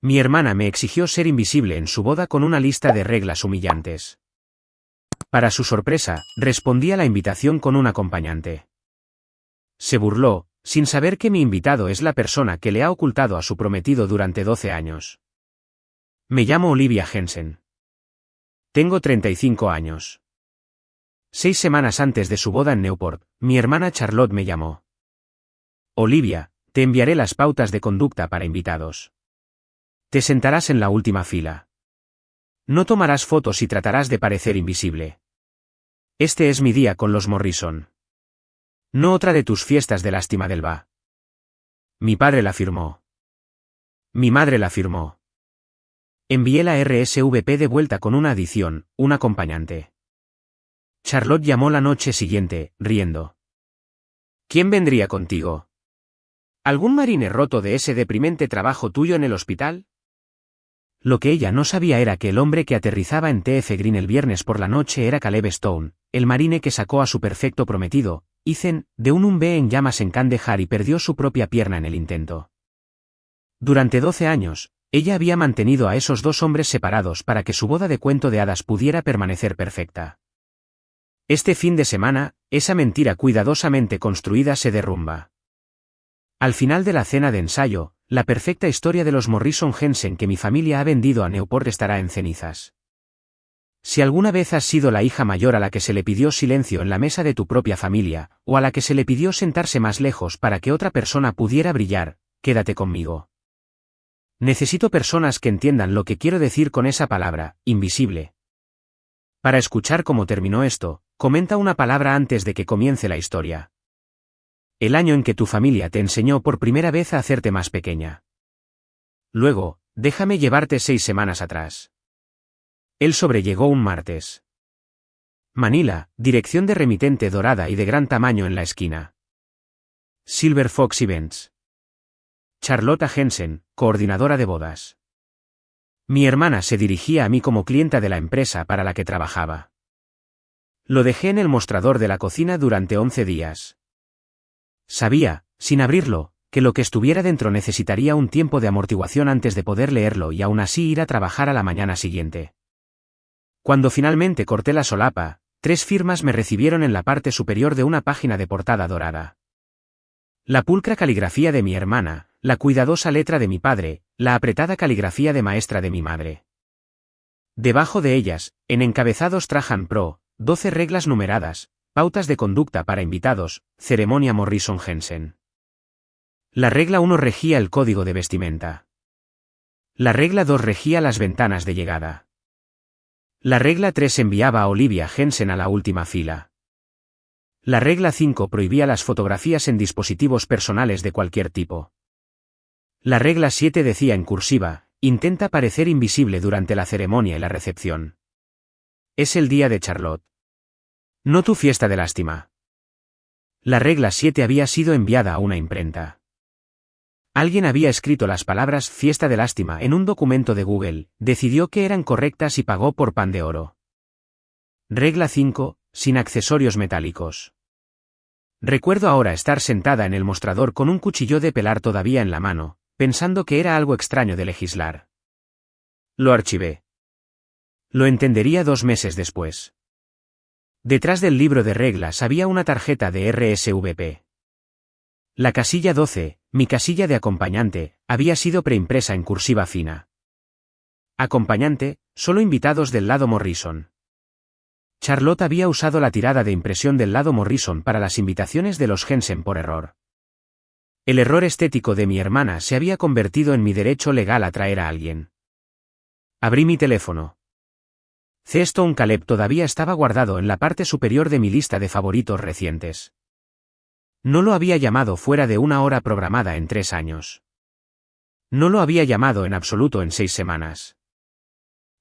Mi hermana me exigió ser invisible en su boda con una lista de reglas humillantes. Para su sorpresa, respondí a la invitación con un acompañante. Se burló, sin saber que mi invitado es la persona que le ha ocultado a su prometido durante 12 años. Me llamo Olivia Hensen. Tengo 35 años. 6 semanas antes de su boda en Newport, mi hermana Charlotte me llamó. Olivia, te enviaré las pautas de conducta para invitados. Te sentarás en la última fila. No tomarás fotos y tratarás de parecer invisible. Este es mi día con los Morrison. No otra de tus fiestas de lástima del va. Mi padre la firmó. Mi madre la firmó. Envié la RSVP de vuelta con una adición, un acompañante. Charlotte llamó la noche siguiente, riendo. ¿Quién vendría contigo? ¿Algún marine roto de ese deprimente trabajo tuyo en el hospital? Lo que ella no sabía era que el hombre que aterrizaba en TF Green el viernes por la noche era Caleb Stone, el marine que sacó a su perfecto prometido, Ethan, de un B en llamas en Kandahar y perdió su propia pierna en el intento. Durante 12 años, ella había mantenido a esos dos hombres separados para que su boda de cuento de hadas pudiera permanecer perfecta. Este fin de semana, esa mentira cuidadosamente construida se derrumba. Al final de la cena de ensayo, la perfecta historia de los Morrison Hensen que mi familia ha vendido a Newport estará en cenizas. Si alguna vez has sido la hija mayor a la que se le pidió silencio en la mesa de tu propia familia, o a la que se le pidió sentarse más lejos para que otra persona pudiera brillar, quédate conmigo. Necesito personas que entiendan lo que quiero decir con esa palabra, invisible. Para escuchar cómo terminó esto, comenta una palabra antes de que comience la historia. El año en que tu familia te enseñó por primera vez a hacerte más pequeña. Luego, déjame llevarte 6 semanas atrás. Él sobrellegó un martes. Manila, dirección de remitente dorada y de gran tamaño en la esquina. Silver Fox Events. Charlotte Hensen, coordinadora de bodas. Mi hermana se dirigía a mí como clienta de la empresa para la que trabajaba. Lo dejé en el mostrador de la cocina durante 11 días. Sabía, sin abrirlo, que lo que estuviera dentro necesitaría un tiempo de amortiguación antes de poder leerlo y aún así ir a trabajar a la mañana siguiente. Cuando finalmente corté la solapa, 3 firmas me recibieron en la parte superior de una página de portada dorada. La pulcra caligrafía de mi hermana, la cuidadosa letra de mi padre, la apretada caligrafía de maestra de mi madre. Debajo de ellas, en encabezados Trajan Pro, 12 reglas numeradas, pautas de conducta para invitados, ceremonia Morrison Hensen. La regla 1 regía el código de vestimenta. La regla 2 regía las ventanas de llegada. La regla 3 enviaba a Olivia Hensen a la última fila. La regla 5 prohibía las fotografías en dispositivos personales de cualquier tipo. La regla 7 decía en cursiva, intenta parecer invisible durante la ceremonia y la recepción. Es el día de Charlotte. No tu fiesta de lástima. La regla 7 había sido enviada a una imprenta. Alguien había escrito las palabras fiesta de lástima en un documento de Google, decidió que eran correctas y pagó por pan de oro. Regla 5, sin accesorios metálicos. Recuerdo ahora estar sentada en el mostrador con un cuchillo de pelar todavía en la mano, pensando que era algo extraño de legislar. Lo archivé. Lo entendería 2 meses después. Detrás del libro de reglas había una tarjeta de RSVP. La casilla 12, mi casilla de acompañante, había sido preimpresa en cursiva fina. Acompañante, solo invitados del lado Morrison. Charlotte había usado la tirada de impresión del lado Morrison para las invitaciones de los Hensen por error. El error estético de mi hermana se había convertido en mi derecho legal a traer a alguien. Abrí mi teléfono. Stone Caleb todavía estaba guardado en la parte superior de mi lista de favoritos recientes. No lo había llamado fuera de una hora programada en 3 años. No lo había llamado en absoluto en 6 semanas.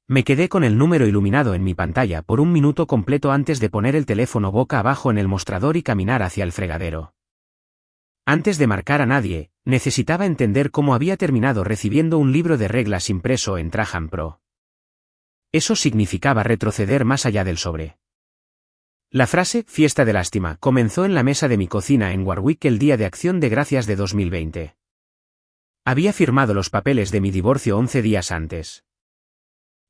Me quedé con el número iluminado en mi pantalla por 1 minuto completo antes de poner el teléfono boca abajo en el mostrador y caminar hacia el fregadero. Antes de marcar a nadie, necesitaba entender cómo había terminado recibiendo un libro de reglas impreso en Trajan Pro. Eso significaba retroceder más allá del sobre. La frase, fiesta de lástima, comenzó en la mesa de mi cocina en Warwick el día de Acción de Gracias de 2020. Había firmado los papeles de mi divorcio 11 días antes.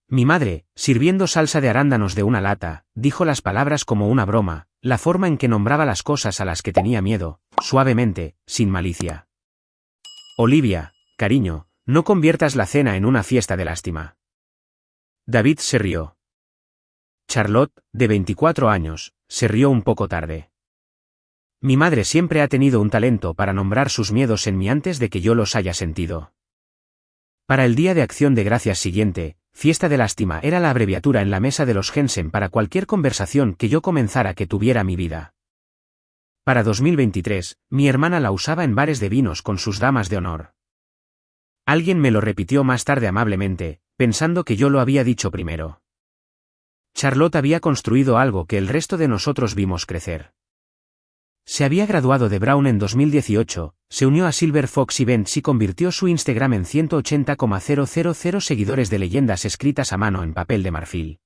Mi madre, sirviendo salsa de arándanos de una lata, dijo las palabras como una broma, la forma en que nombraba las cosas a las que tenía miedo, suavemente, sin malicia. Olivia, cariño, no conviertas la cena en una fiesta de lástima. David se rió. Charlotte, de 24 años, se rió un poco tarde. Mi madre siempre ha tenido un talento para nombrar sus miedos en mí antes de que yo los haya sentido. Para el Día de Acción de Gracias siguiente, fiesta de lástima era la abreviatura en la mesa de los Jensen para cualquier conversación que yo comenzara que tuviera mi vida. Para 2023, mi hermana la usaba en bares de vinos con sus damas de honor. Alguien me lo repitió más tarde amablemente, pensando que yo lo había dicho primero. Charlotte había construido algo que el resto de nosotros vimos crecer. Se había graduado de Brown en 2018, se unió a Silver Fox Events y convirtió su Instagram en 180,000 seguidores de leyendas escritas a mano en papel de marfil.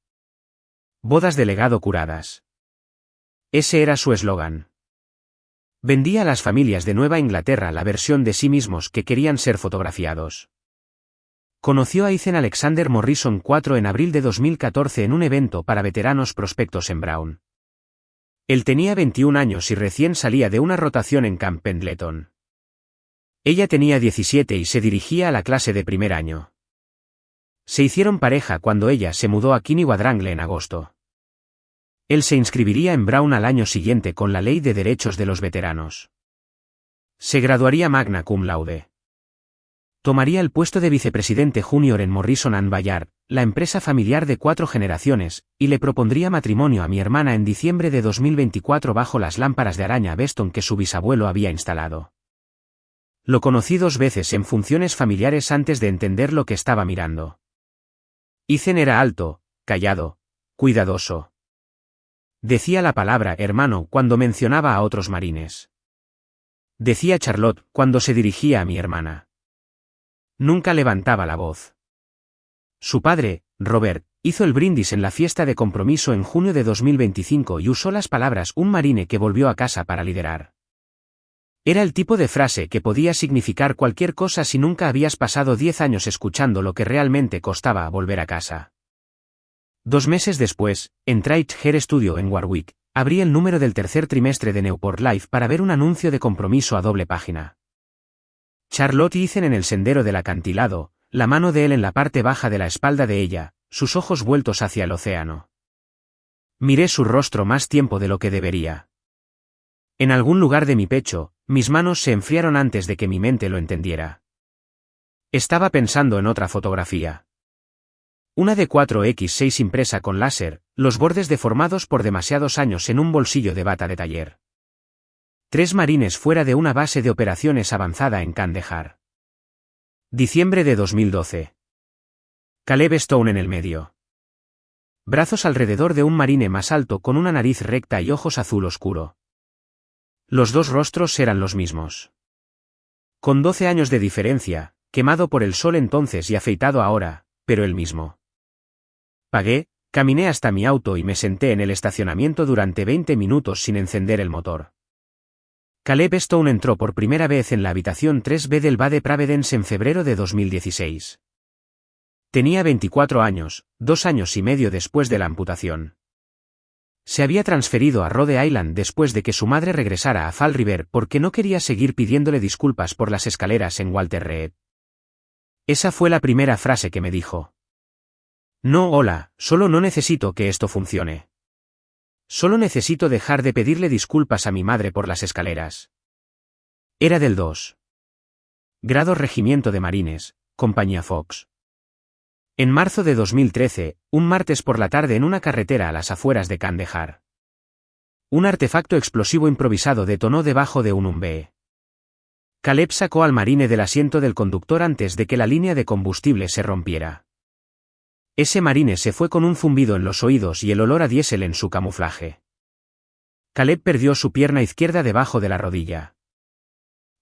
Bodas de legado curadas. Ese era su eslogan. Vendía a las familias de Nueva Inglaterra la versión de sí mismos que querían ser fotografiados. Conoció a Ethan Alexander Morrison IV en abril de 2014 en un evento para veteranos prospectos en Brown. Él tenía 21 años y recién salía de una rotación en Camp Pendleton. Ella tenía 17 y se dirigía a la clase de primer año. Se hicieron pareja cuando ella se mudó a Kinney Quadrangle en agosto. Él se inscribiría en Brown al año siguiente con la Ley de Derechos de los Veteranos. Se graduaría magna cum laude. Tomaría el puesto de vicepresidente junior en Morrison & Bayard, la empresa familiar de 4 generaciones, y le propondría matrimonio a mi hermana en diciembre de 2024 bajo las lámparas de araña Beston que su bisabuelo había instalado. Lo conocí 2 veces en funciones familiares antes de entender lo que estaba mirando. Ethan era alto, callado, cuidadoso. Decía la palabra hermano cuando mencionaba a otros marines. Decía Charlotte cuando se dirigía a mi hermana. Nunca levantaba la voz. Su padre, Robert, hizo el brindis en la fiesta de compromiso en junio de 2025 y usó las palabras un marine que volvió a casa para liderar. Era el tipo de frase que podía significar cualquier cosa si nunca habías pasado 10 años escuchando lo que realmente costaba volver a casa. 2 meses después, entré a Hair Studio en Warwick, abrí el número del tercer trimestre de Newport Life para ver un anuncio de compromiso a doble página. Charlotte y Ethan en el sendero del acantilado, la mano de él en la parte baja de la espalda de ella, sus ojos vueltos hacia el océano. Miré su rostro más tiempo de lo que debería. En algún lugar de mi pecho, mis manos se enfriaron antes de que mi mente lo entendiera. Estaba pensando en otra fotografía. Una de 4x6 impresa con láser, los bordes deformados por demasiados años en un bolsillo de bata de taller. 3 marines fuera de una base de operaciones avanzada en Kandahar. Diciembre de 2012. Caleb Stone en el medio. Brazos alrededor de un marine más alto con una nariz recta y ojos azul oscuro. Los 2 rostros eran los mismos. Con 12 años de diferencia, quemado por el sol entonces y afeitado ahora, pero el mismo. Pagué, caminé hasta mi auto y me senté en el estacionamiento durante 20 minutos sin encender el motor. Caleb Stone entró por primera vez en la habitación 3B del Bade Providence en febrero de 2016. Tenía 24 años, 2 años y medio después de la amputación. Se había transferido a Rhode Island después de que su madre regresara a Fall River porque no quería seguir pidiéndole disculpas por las escaleras en Walter Reed. Esa fue la primera frase que me dijo. No, hola, solo no necesito que esto funcione. Solo necesito dejar de pedirle disculpas a mi madre por las escaleras. Era del 2. Grado Regimiento de Marines, Compañía Fox. En marzo de 2013, un martes por la tarde en una carretera a las afueras de Kandahar. Un artefacto explosivo improvisado detonó debajo de un UMB. Caleb sacó al marine del asiento del conductor antes de que la línea de combustible se rompiera. Ese marine se fue con un zumbido en los oídos y el olor a diésel en su camuflaje. Caleb perdió su pierna izquierda debajo de la rodilla.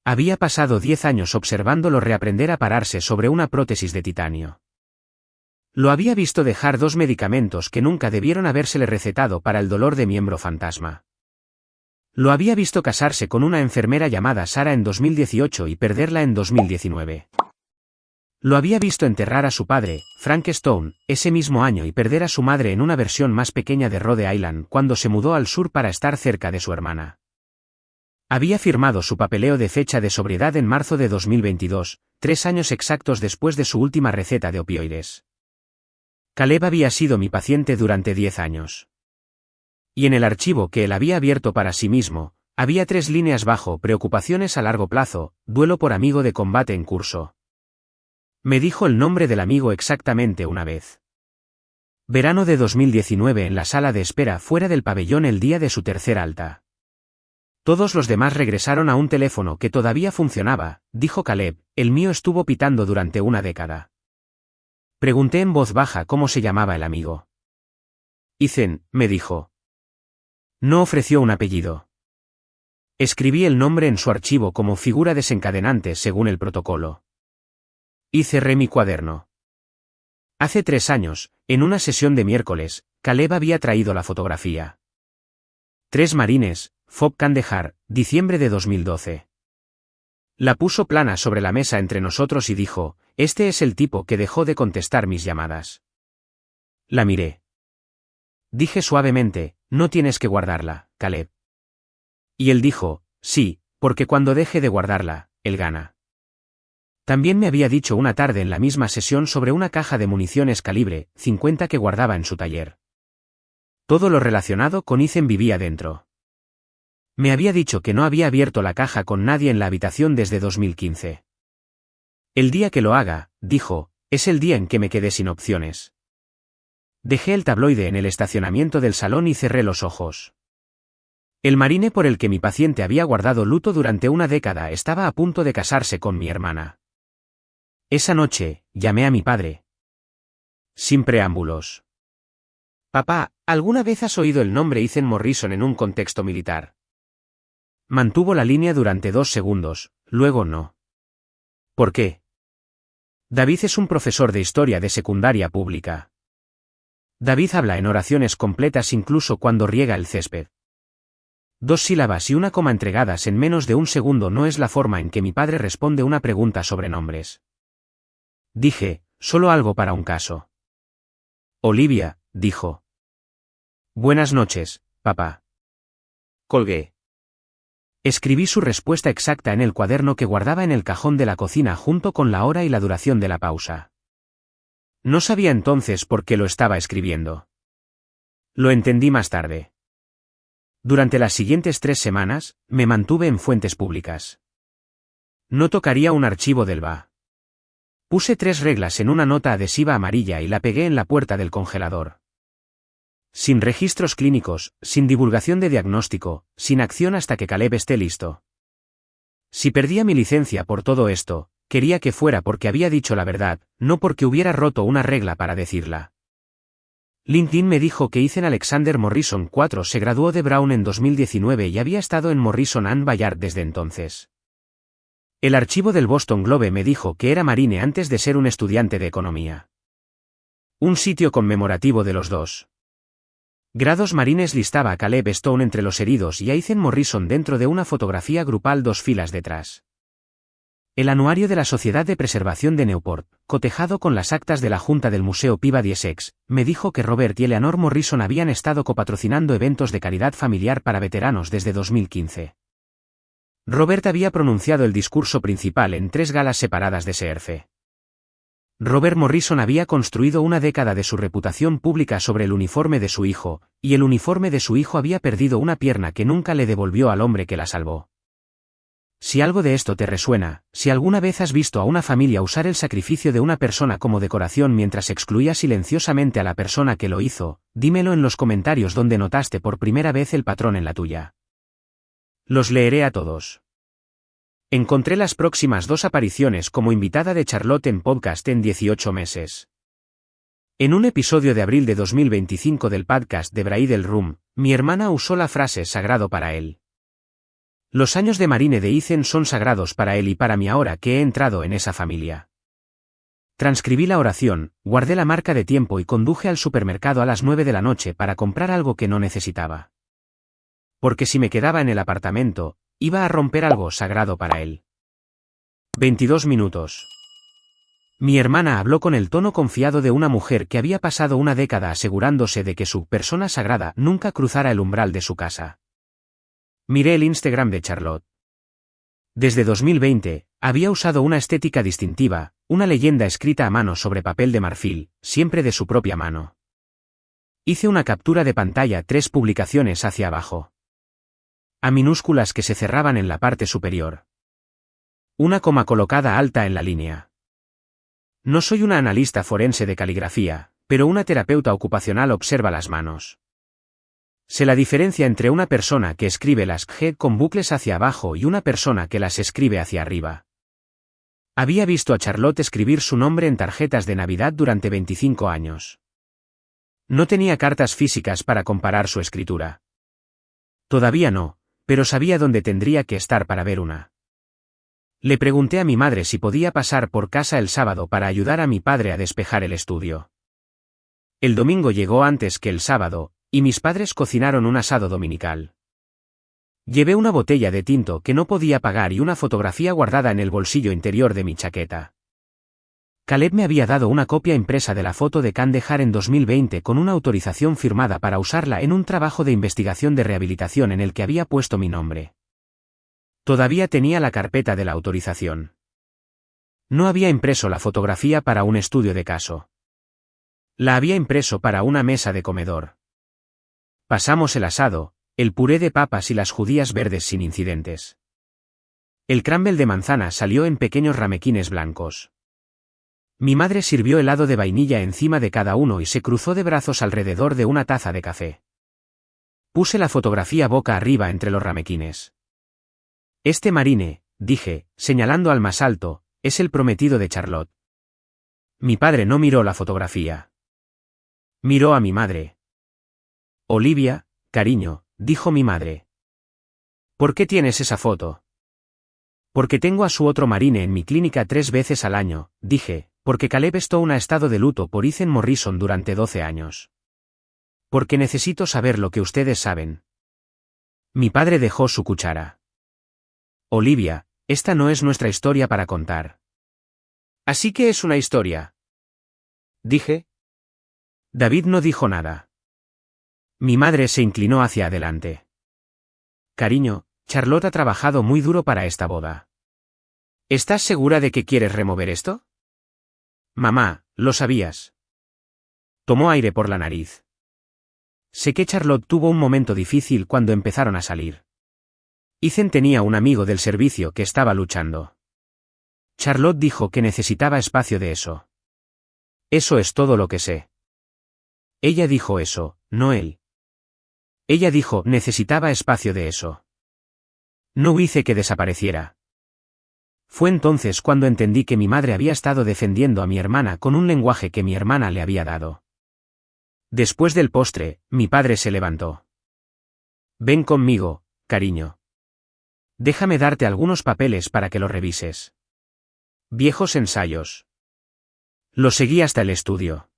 Había pasado 10 años observándolo reaprender a pararse sobre una prótesis de titanio. Lo había visto dejar 2 medicamentos que nunca debieron habérsele recetado para el dolor de miembro fantasma. Lo había visto casarse con una enfermera llamada Sara en 2018 y perderla en 2019. Lo había visto enterrar a su padre, Frank Stone, ese mismo año y perder a su madre en una versión más pequeña de Rhode Island cuando se mudó al sur para estar cerca de su hermana. Había firmado su papeleo de fecha de sobriedad en marzo de 2022, 3 años exactos después de su última receta de opioides. Caleb había sido mi paciente durante 10 años. Y en el archivo que él había abierto para sí mismo, había 3 líneas bajo preocupaciones a largo plazo, duelo por amigo de combate en curso. Me dijo el nombre del amigo exactamente una vez. Verano de 2019 en la sala de espera fuera del pabellón el día de su tercer alta. Todos los demás regresaron a un teléfono que todavía funcionaba, dijo Caleb, el mío estuvo pitando durante una década. Pregunté en voz baja cómo se llamaba el amigo. Ethan, me dijo. No ofreció un apellido. Escribí el nombre en su archivo como figura desencadenante según el protocolo. Y cerré mi cuaderno. Hace 3 años, en una sesión de miércoles, Caleb había traído la fotografía. 3 marines, Fob Kandahar, diciembre de 2012. La puso plana sobre la mesa entre nosotros y dijo, este es el tipo que dejó de contestar mis llamadas. La miré. Dije suavemente, no tienes que guardarla, Caleb. Y él dijo, sí, porque cuando deje de guardarla, él gana. También me había dicho una tarde en la misma sesión sobre una caja de municiones calibre .50 que guardaba en su taller. Todo lo relacionado con Ethan vivía dentro. Me había dicho que no había abierto la caja con nadie en la habitación desde 2015. El día que lo haga, dijo, es el día en que me quedé sin opciones. Dejé el tabloide en el estacionamiento del salón y cerré los ojos. El marine por el que mi paciente había guardado luto durante una década estaba a punto de casarse con mi hermana. Esa noche, llamé a mi padre. Sin preámbulos. Papá, ¿alguna vez has oído el nombre Ethan Morrison en un contexto militar? Mantuvo la línea durante 2 segundos, luego no. ¿Por qué? David es un profesor de historia de secundaria pública. David habla en oraciones completas incluso cuando riega el césped. 2 sílabas y una coma entregadas en menos de 1 segundo no es la forma en que mi padre responde una pregunta sobre nombres. Dije, solo algo para un caso. Olivia, dijo. Buenas noches, papá. Colgué. Escribí su respuesta exacta en el cuaderno que guardaba en el cajón de la cocina junto con la hora y la duración de la pausa. No sabía entonces por qué lo estaba escribiendo. Lo entendí más tarde. Durante las siguientes 3 semanas, me mantuve en fuentes públicas. No tocaría un archivo del BA. Puse 3 reglas en una nota adhesiva amarilla y la pegué en la puerta del congelador. Sin registros clínicos, sin divulgación de diagnóstico, sin acción hasta que Caleb esté listo. Si perdía mi licencia por todo esto, quería que fuera porque había dicho la verdad, no porque hubiera roto una regla para decirla. LinkedIn me dijo que Ethan Alexander Morrison IV se graduó de Brown en 2019 y había estado en Morrison and Bayard desde entonces. El archivo del Boston Globe me dijo que era marine antes de ser un estudiante de economía. Un sitio conmemorativo de los 2 grados marines listaba a Caleb Stone entre los heridos y a Ethan Morrison dentro de una fotografía grupal 2 filas detrás. El anuario de la Sociedad de Preservación de Newport, cotejado con las actas de la Junta del Museo Peabody Essex, me dijo que Robert y Eleanor Morrison habían estado copatrocinando eventos de caridad familiar para veteranos desde 2015. Robert había pronunciado el discurso principal en 3 galas separadas de SERFE. Robert Morrison había construido una década de su reputación pública sobre el uniforme de su hijo, y el uniforme de su hijo había perdido una pierna que nunca le devolvió al hombre que la salvó. Si algo de esto te resuena, si alguna vez has visto a una familia usar el sacrificio de una persona como decoración mientras excluía silenciosamente a la persona que lo hizo, dímelo en los comentarios donde notaste por primera vez el patrón en la tuya. Los leeré a todos. Encontré las próximas 2 apariciones como invitada de Charlotte en podcast en 18 meses. En un episodio de abril de 2025 del podcast de Bridal Room, mi hermana usó la frase sagrado para él. Los años de marine de Ethan son sagrados para él y para mí ahora que he entrado en esa familia. Transcribí la oración, guardé la marca de tiempo y conduje al supermercado a las 9 de la noche para comprar algo que no necesitaba. porque si me quedaba en el apartamento, iba a romper algo sagrado para él. 22 minutos. Mi hermana habló con el tono confiado de una mujer que había pasado una década asegurándose de que su persona sagrada nunca cruzara el umbral de su casa. Miré el Instagram de Charlotte. Desde 2020, había usado una estética distintiva, una leyenda escrita a mano sobre papel de marfil, siempre de su propia mano. Hice una captura de pantalla, 3 publicaciones hacia abajo. A minúsculas que se cerraban en la parte superior. Una coma colocada alta en la línea. No soy una analista forense de caligrafía, pero una terapeuta ocupacional observa las manos. Sé la diferencia entre una persona que escribe las G con bucles hacia abajo y una persona que las escribe hacia arriba. Había visto a Charlotte escribir su nombre en tarjetas de Navidad durante 25 años. No tenía cartas físicas para comparar su escritura. Todavía no, pero sabía dónde tendría que estar para ver una. Le pregunté a mi madre si podía pasar por casa el sábado para ayudar a mi padre a despejar el estudio. El domingo llegó antes que el sábado, y mis padres cocinaron un asado dominical. Llevé una botella de tinto que no podía pagar y una fotografía guardada en el bolsillo interior de mi chaqueta. Caleb me había dado una copia impresa de la foto de Kandahar en 2020 con una autorización firmada para usarla en un trabajo de investigación de rehabilitación en el que había puesto mi nombre. Todavía tenía la carpeta de la autorización. No había impreso la fotografía para un estudio de caso. La había impreso para una mesa de comedor. Pasamos el asado, el puré de papas y las judías verdes sin incidentes. El crumble de manzana salió en pequeños ramequines blancos. Mi madre sirvió helado de vainilla encima de cada uno y se cruzó de brazos alrededor de una taza de café. Puse la fotografía boca arriba entre los ramequines. Este marine, dije, señalando al más alto, es el prometido de Charlotte. Mi padre no miró la fotografía. Miró a mi madre. Olivia, cariño, dijo mi madre. ¿Por qué tienes esa foto? Porque tengo a su otro marine en mi clínica 3 veces al año, dije, porque Caleb Stone ha estado de luto por Ethan Morrison durante 12 años. Porque necesito saber lo que ustedes saben. Mi padre dejó su cuchara. Olivia, esta no es nuestra historia para contar. Así que es una historia. Dije. David no dijo nada. Mi madre se inclinó hacia adelante. Cariño, Charlotte ha trabajado muy duro para esta boda. ¿Estás segura de que quieres remover esto? Mamá, lo sabías. Tomó aire por la nariz. Sé que Charlotte tuvo un momento difícil cuando empezaron a salir. Ethan tenía un amigo del servicio que estaba luchando. Charlotte dijo que necesitaba espacio de eso. Eso es todo lo que sé. Ella dijo eso, no él. Ella dijo necesitaba espacio de eso. No hice que desapareciera. Fue entonces cuando entendí que mi madre había estado defendiendo a mi hermana con un lenguaje que mi hermana le había dado. Después del postre, mi padre se levantó. Ven conmigo, cariño. Déjame darte algunos papeles para que los revises. Viejos ensayos. Lo seguí hasta el estudio.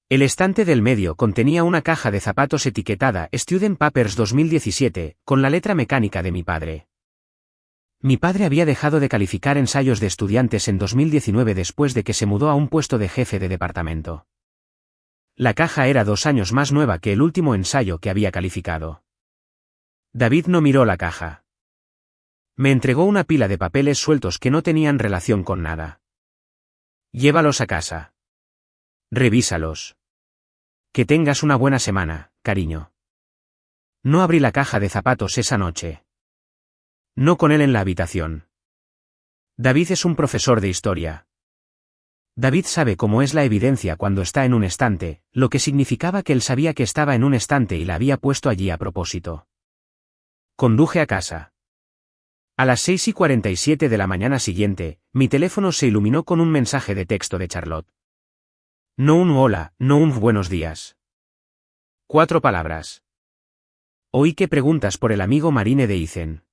El estante del medio contenía una caja de zapatos etiquetada Student Papers 2017, con la letra mecánica de mi padre. Mi padre había dejado de calificar ensayos de estudiantes en 2019 después de que se mudó a un puesto de jefe de departamento. La caja era 2 años más nueva que el último ensayo que había calificado. David no miró la caja. Me entregó una pila de papeles sueltos que no tenían relación con nada. Llévalos a casa. Revísalos. Que tengas una buena semana, cariño. No abrí la caja de zapatos esa noche. No con él en la habitación. David es un profesor de historia. David sabe cómo es la evidencia cuando está en un estante, lo que significaba que él sabía que estaba en un estante y la había puesto allí a propósito. Conduje a casa. A las 6:47 de la mañana siguiente, mi teléfono se iluminó con un mensaje de texto de Charlotte. No un hola, no un buenos días. 4 palabras. Oí que preguntas por el amigo marine de Ethan.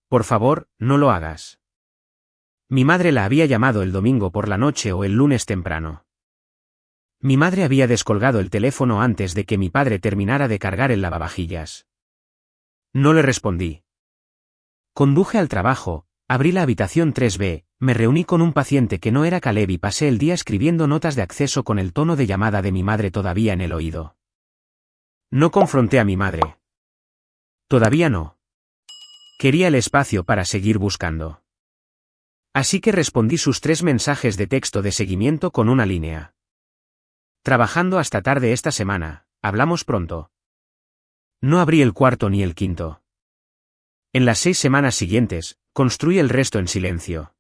Por favor, no lo hagas. Mi madre la había llamado el domingo por la noche o el lunes temprano. Mi madre había descolgado el teléfono antes de que mi padre terminara de cargar el lavavajillas. No le respondí. Conduje al trabajo, abrí la habitación 3B, me reuní con un paciente que no era Caleb y pasé el día escribiendo notas de acceso con el tono de llamada de mi madre todavía en el oído. No confronté a mi madre. Todavía no. Quería el espacio para seguir buscando. Así que respondí sus 3 mensajes de texto de seguimiento con una línea. Trabajando hasta tarde esta semana, hablamos pronto. No abrí el cuarto ni el quinto. En las 6 semanas siguientes, construí el resto en silencio.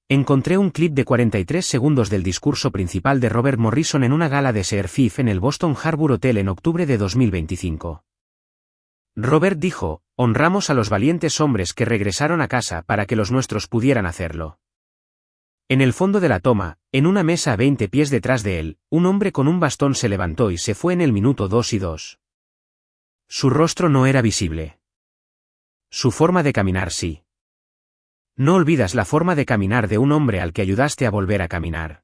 Encontré un clip de 43 segundos del discurso principal de Robert Morrison en una gala de Searfif en el Boston Harbour Hotel en octubre de 2025. Robert dijo: honramos a los valientes hombres que regresaron a casa para que los nuestros pudieran hacerlo. En el fondo de la toma, en una mesa a 20 pies detrás de él, un hombre con un bastón se levantó y se fue en el minuto 2 y 2. Su rostro no era visible. Su forma de caminar sí. No olvidas la forma de caminar de un hombre al que ayudaste a volver a caminar.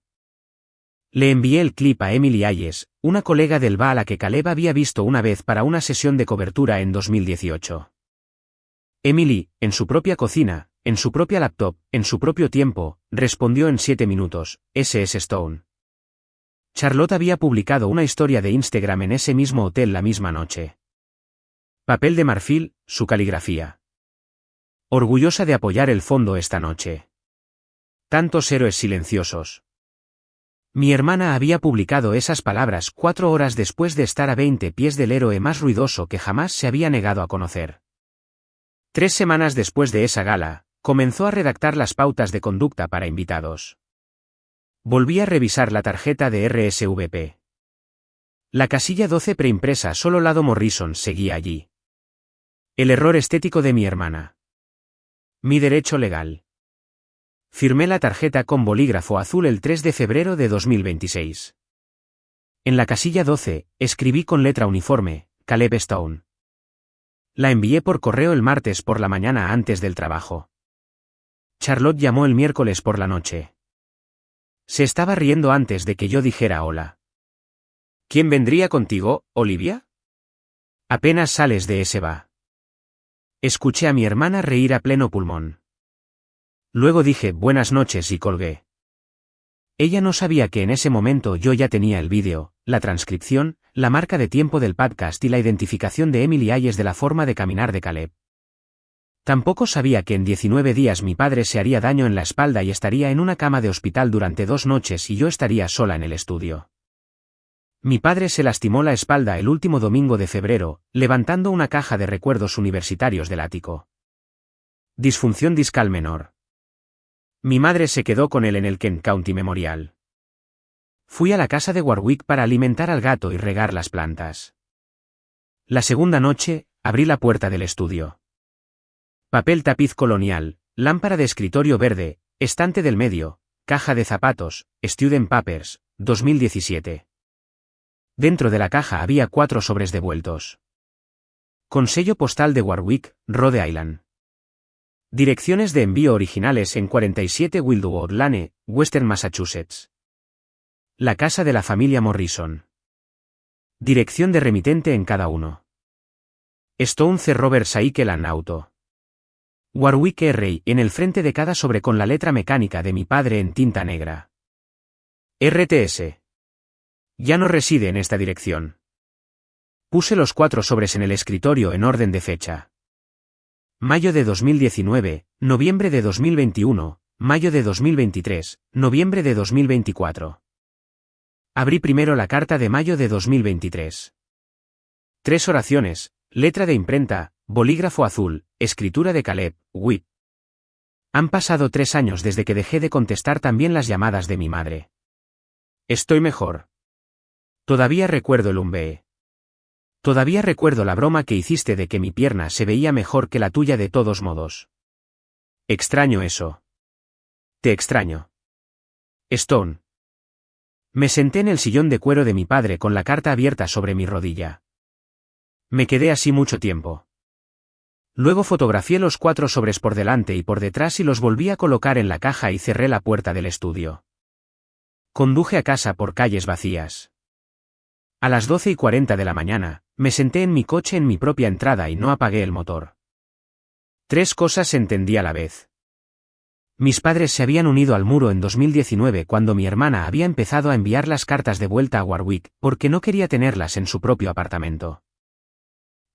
Le envié el clip a Emily Hayes, una colega del BA a la que Caleb había visto una vez para una sesión de cobertura en 2018. Emily, en su propia cocina, en su propia laptop, en su propio tiempo, respondió en 7 minutos, SS Stone. Charlotte había publicado una historia de Instagram en ese mismo hotel la misma noche. Papel de marfil, su caligrafía. Orgullosa de apoyar el fondo esta noche. Tantos héroes silenciosos. Mi hermana había publicado esas palabras 4 horas después de estar a 20 pies del héroe más ruidoso que jamás se había negado a conocer. 3 semanas después de esa gala, comenzó a redactar las pautas de conducta para invitados. Volví a revisar la tarjeta de RSVP. La casilla 12 preimpresa solo lado Morrison seguía allí. El error estético de mi hermana. Mi derecho legal. Firmé la tarjeta con bolígrafo azul el 3 de febrero de 2026. En la casilla 12, escribí con letra uniforme, Caleb Stone. La envié por correo el martes por la mañana antes del trabajo. Charlotte llamó el miércoles por la noche. Se estaba riendo antes de que yo dijera hola. ¿Quién vendría contigo, Olivia? Apenas sales de ese bar. Escuché a mi hermana reír a pleno pulmón. Luego dije buenas noches y colgué. Ella no sabía que en ese momento yo ya tenía el vídeo, la transcripción, la marca de tiempo del podcast y la identificación de Emily Hayes de la forma de caminar de Caleb. Tampoco sabía que en 19 días mi padre se haría daño en la espalda y estaría en una cama de hospital durante 2 noches y yo estaría sola en el estudio. Mi padre se lastimó la espalda el último domingo de febrero, levantando una caja de recuerdos universitarios del ático. Disfunción discal menor. Mi madre se quedó con él en el Kent County Memorial. Fui a la casa de Warwick para alimentar al gato y regar las plantas. La segunda noche, abrí la puerta del estudio. Papel tapiz colonial, lámpara de escritorio verde, estante del medio, caja de zapatos, Student Papers, 2017. Dentro de la caja había 4 sobres devueltos. Con sello postal de Warwick, Rhode Island. Direcciones de envío originales en 47 Wildwood Lane, Western Massachusetts. La casa de la familia Morrison. Dirección de remitente en cada uno. Stone C. Robert Saikeland Auto. Warwick R. en el frente de cada sobre con la letra mecánica de mi padre en tinta negra. RTS. Ya no reside en esta dirección. Puse los 4 sobres en el escritorio en orden de fecha. Mayo de 2019, noviembre de 2021, mayo de 2023, noviembre de 2024. Abrí primero la carta de mayo de 2023. 3 oraciones, letra de imprenta, bolígrafo azul, escritura de Caleb, Witt. Han pasado 3 años desde que dejé de contestar también las llamadas de mi madre. Estoy mejor. Todavía recuerdo el umbe. Todavía recuerdo la broma que hiciste de que mi pierna se veía mejor que la tuya de todos modos. Extraño eso. Te extraño. Stone. Me senté en el sillón de cuero de mi padre con la carta abierta sobre mi rodilla. Me quedé así mucho tiempo. Luego fotografié los 4 sobres por delante y por detrás y los volví a colocar en la caja y cerré la puerta del estudio. Conduje a casa por calles vacías. A las 12:40 de la mañana, me senté en mi coche en mi propia entrada y no apagué el motor. 3 cosas entendí a la vez. Mis padres se habían unido al muro en 2019 cuando mi hermana había empezado a enviar las cartas de vuelta a Warwick, porque no quería tenerlas en su propio apartamento.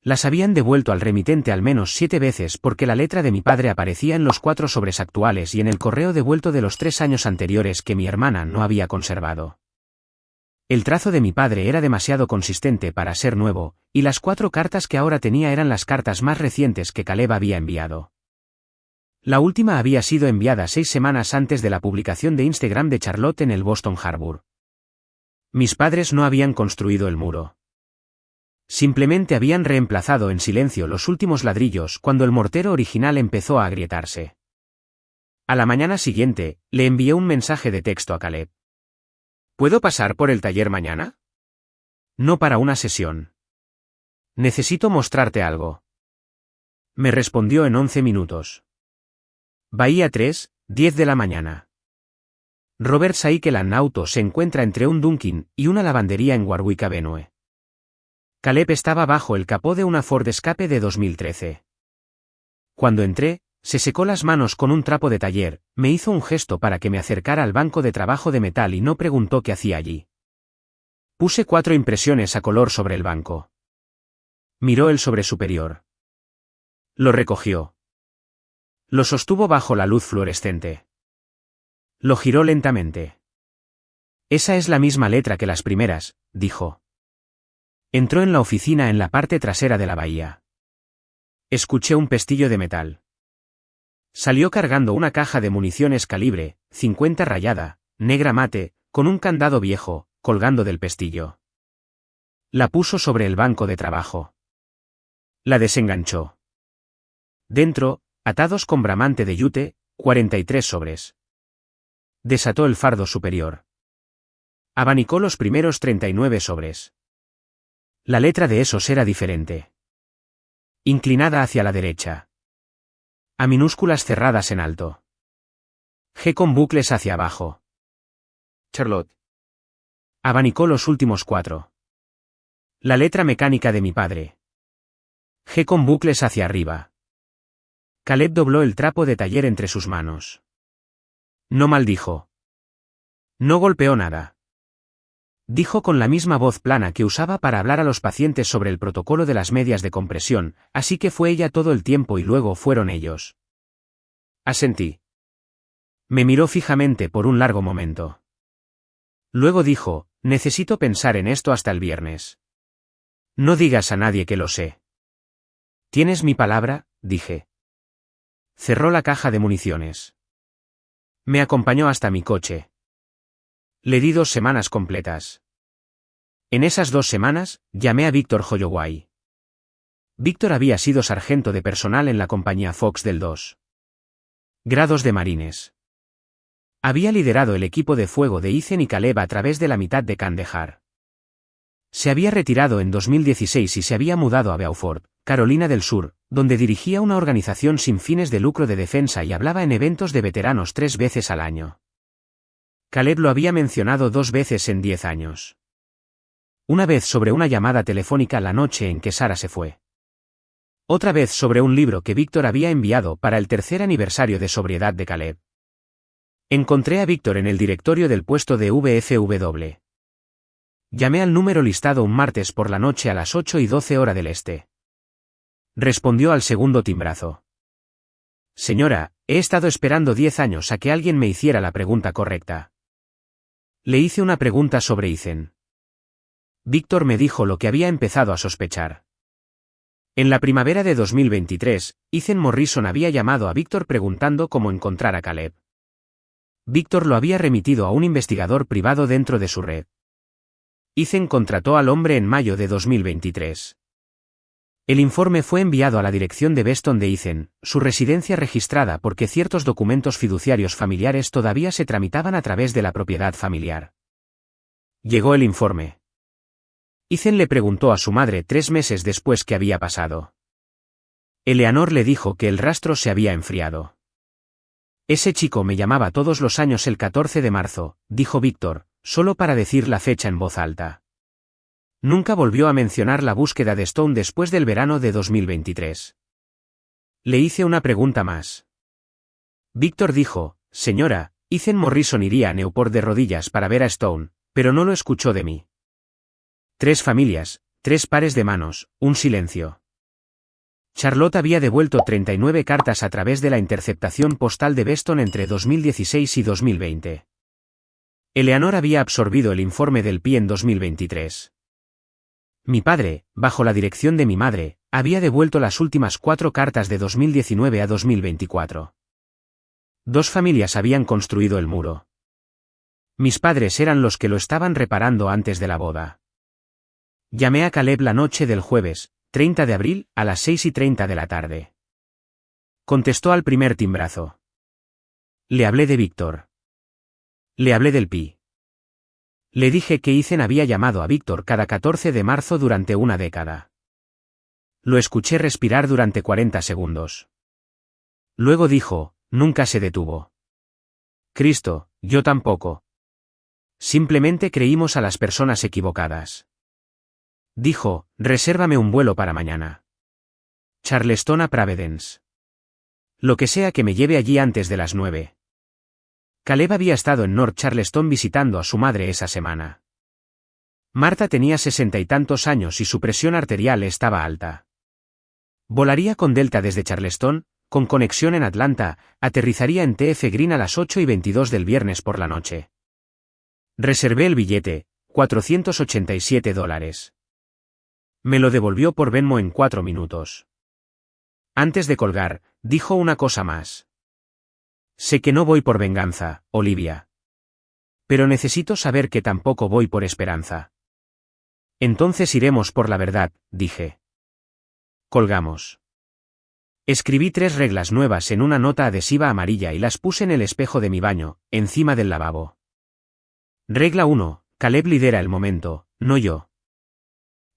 Las habían devuelto al remitente al menos 7 veces porque la letra de mi padre aparecía en los 4 sobres actuales y en el correo devuelto de los 3 años anteriores que mi hermana no había conservado. El trazo de mi padre era demasiado consistente para ser nuevo, y las 4 cartas que ahora tenía eran las cartas más recientes que Caleb había enviado. La última había sido enviada 6 semanas antes de la publicación de Instagram de Charlotte en el Boston Harbor. Mis padres no habían construido el muro. Simplemente habían reemplazado en silencio los últimos ladrillos cuando el mortero original empezó a agrietarse. A la mañana siguiente, le envié un mensaje de texto a Caleb. ¿Puedo pasar por el taller mañana? No para una sesión. Necesito mostrarte algo. Me respondió en 11 minutos. Bahía 3, 10 de la mañana. Robert Cycle & Auto se encuentra entre un Dunkin' y una lavandería en Warwick Avenue. Caleb estaba bajo el capó de una Ford Escape de 2013. Cuando entré, se secó las manos con un trapo de taller, me hizo un gesto para que me acercara al banco de trabajo de metal y no preguntó qué hacía allí. Puse 4 impresiones a color sobre el banco. Miró el sobre superior. Lo recogió. Lo sostuvo bajo la luz fluorescente. Lo giró lentamente. Esa es la misma letra que las primeras, dijo. Entró en la oficina en la parte trasera de la bahía. Escuché un pestillo de metal. Salió cargando una caja de municiones calibre 50 rayada, negra mate, con un candado viejo, colgando del pestillo. La puso sobre el banco de trabajo. La desenganchó. Dentro, atados con bramante de yute, 43 sobres. Desató el fardo superior. Abanicó los primeros 39 sobres. La letra de esos era diferente. Inclinada hacia la derecha. A minúsculas cerradas en alto. G con bucles hacia abajo. Charlotte. Abanicó los últimos 4. La letra mecánica de mi padre. G con bucles hacia arriba. Caleb dobló el trapo de taller entre sus manos. No maldijo. No golpeó nada. Dijo con la misma voz plana que usaba para hablar a los pacientes sobre el protocolo de las medias de compresión, así que fue ella todo el tiempo y luego fueron ellos. Asentí. Me miró fijamente por un largo momento. Luego dijo, necesito pensar en esto hasta el viernes. No digas a nadie que lo sé. ¿Tienes mi palabra?, dije. Cerró la caja de municiones. Me acompañó hasta mi coche. Le di 2 semanas completas. En esas 2 semanas, llamé a Víctor Holloway. Víctor había sido sargento de personal en la compañía Fox del 2. Grados de marines. Había liderado el equipo de fuego de Ethan y Caleb a través de la mitad de Kandahar. Se había retirado en 2016 y se había mudado a Beaufort, Carolina del Sur, donde dirigía una organización sin fines de lucro de defensa y hablaba en eventos de veteranos 3 veces al año. Caleb lo había mencionado 2 veces en 10 años. Una vez sobre una llamada telefónica la noche en que Sara se fue. Otra vez sobre un libro que Víctor había enviado para el 3er aniversario de sobriedad de Caleb. Encontré a Víctor en el directorio del puesto de VFW. Llamé al número listado un martes por la noche a las 8:12 hora del este. Respondió al segundo timbrazo. Señora, he estado esperando 10 años a que alguien me hiciera la pregunta correcta. Le hice una pregunta sobre Ethan. Víctor me dijo lo que había empezado a sospechar. En la primavera de 2023, Ethan Morrison había llamado a Víctor preguntando cómo encontrar a Caleb. Víctor lo había remitido a un investigador privado dentro de su red. Ethan contrató al hombre en mayo de 2023. El informe fue enviado a la dirección de Beston de Ethan, su residencia registrada porque ciertos documentos fiduciarios familiares todavía se tramitaban a través de la propiedad familiar. Llegó el informe. Ethan le preguntó a su madre 3 meses después qué había pasado. Eleanor le dijo que el rastro se había enfriado. Ese chico me llamaba todos los años el 14 de marzo, dijo Víctor, solo para decir la fecha en voz alta. Nunca volvió a mencionar la búsqueda de Stone después del verano de 2023. Le hice una pregunta más. Víctor dijo, señora, Ethan Morrison iría a Newport de rodillas para ver a Stone, pero no lo escuchó de mí. 3 familias, 3 pares de manos, un silencio. Charlotte había devuelto 39 cartas a través de la interceptación postal de Beston entre 2016 y 2020. Eleanor había absorbido el informe del PI en 2023. Mi padre, bajo la dirección de mi madre, había devuelto las últimas 4 cartas de 2019 a 2024. 2 familias habían construido el muro. Mis padres eran los que lo estaban reparando antes de la boda. Llamé a Caleb la noche del jueves, 30 de abril, a las 6:30 de la tarde. Contestó al primer timbrazo. Le hablé de Víctor. Le hablé del PI. Le dije que Ethan había llamado a Víctor cada 14 de marzo durante una década. Lo escuché respirar durante 40 segundos. Luego dijo, nunca se detuvo. Cristo, yo tampoco. Simplemente creímos a las personas equivocadas. Dijo, resérvame un vuelo para mañana. Charleston a Providence. Lo que sea que me lleve allí antes de las 9. Caleb había estado en North Charleston visitando a su madre esa semana. Marta tenía 60 y tantos años y su presión arterial estaba alta. Volaría con Delta desde Charleston, con conexión en Atlanta, aterrizaría en TF Green a las 8:22 del viernes por la noche. Reservé el billete, $487. Me lo devolvió por Venmo en 4 minutos. Antes de colgar, dijo una cosa más. Sé que no voy por venganza, Olivia. Pero necesito saber que tampoco voy por esperanza. Entonces iremos por la verdad, dije. Colgamos. Escribí 3 reglas nuevas en una nota adhesiva amarilla y las puse en el espejo de mi baño, encima del lavabo. Regla 1. Caleb lidera el momento, no yo.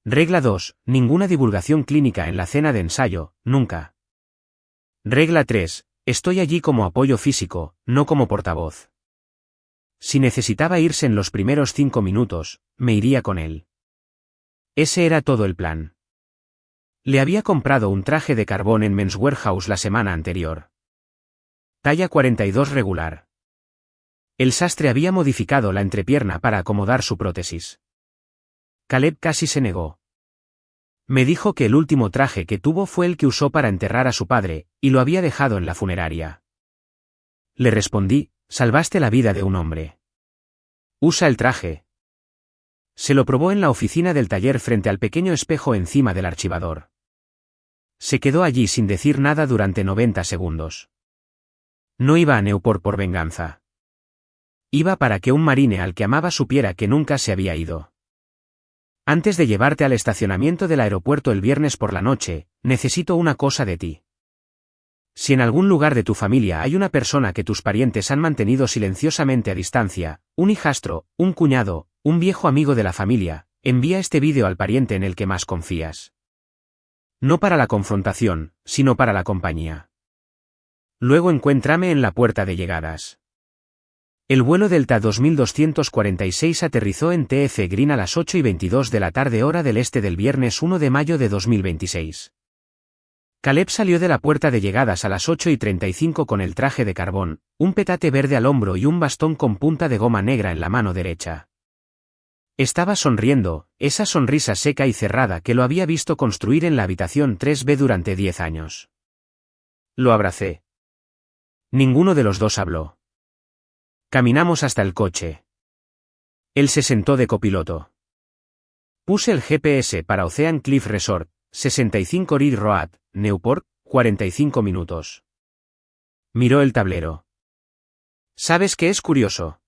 Regla 2. Ninguna divulgación clínica en la cena de ensayo, nunca. Regla 3. Estoy allí como apoyo físico, no como portavoz. Si necesitaba irse en los primeros 5 minutos, me iría con él. Ese era todo el plan. Le había comprado un traje de carbón en Men's Wearhouse la semana anterior. Talla 42 regular. El sastre había modificado la entrepierna para acomodar su prótesis. Caleb casi se negó. Me dijo que el último traje que tuvo fue el que usó para enterrar a su padre, y lo había dejado en la funeraria. Le respondí, salvaste la vida de un hombre. Usa el traje. Se lo probó en la oficina del taller frente al pequeño espejo encima del archivador. Se quedó allí sin decir nada durante 90 segundos. No iba a Newport por venganza. Iba para que un marine al que amaba supiera que nunca se había ido. Antes de llevarte al estacionamiento del aeropuerto el viernes por la noche, necesito una cosa de ti. Si en algún lugar de tu familia hay una persona que tus parientes han mantenido silenciosamente a distancia, un hijastro, un cuñado, un viejo amigo de la familia, envía este vídeo al pariente en el que más confías. No para la confrontación, sino para la compañía. Luego encuéntrame en la puerta de llegadas. El vuelo Delta 2246 aterrizó en TF Green a las 8:22 de la tarde hora del este del viernes 1 de mayo de 2026. Caleb salió de la puerta de llegadas a las 8:35 con el traje de carbón, un petate verde al hombro y un bastón con punta de goma negra en la mano derecha. Estaba sonriendo, esa sonrisa seca y cerrada que lo había visto construir en la habitación 3B durante 10 años. Lo abracé. Ninguno de los dos habló. Caminamos hasta el coche. Él se sentó de copiloto. Puse el GPS para Ocean Cliff Resort, 65 Reed Road, Newport, 45 minutos. Miró el tablero. ¿Sabes qué es curioso?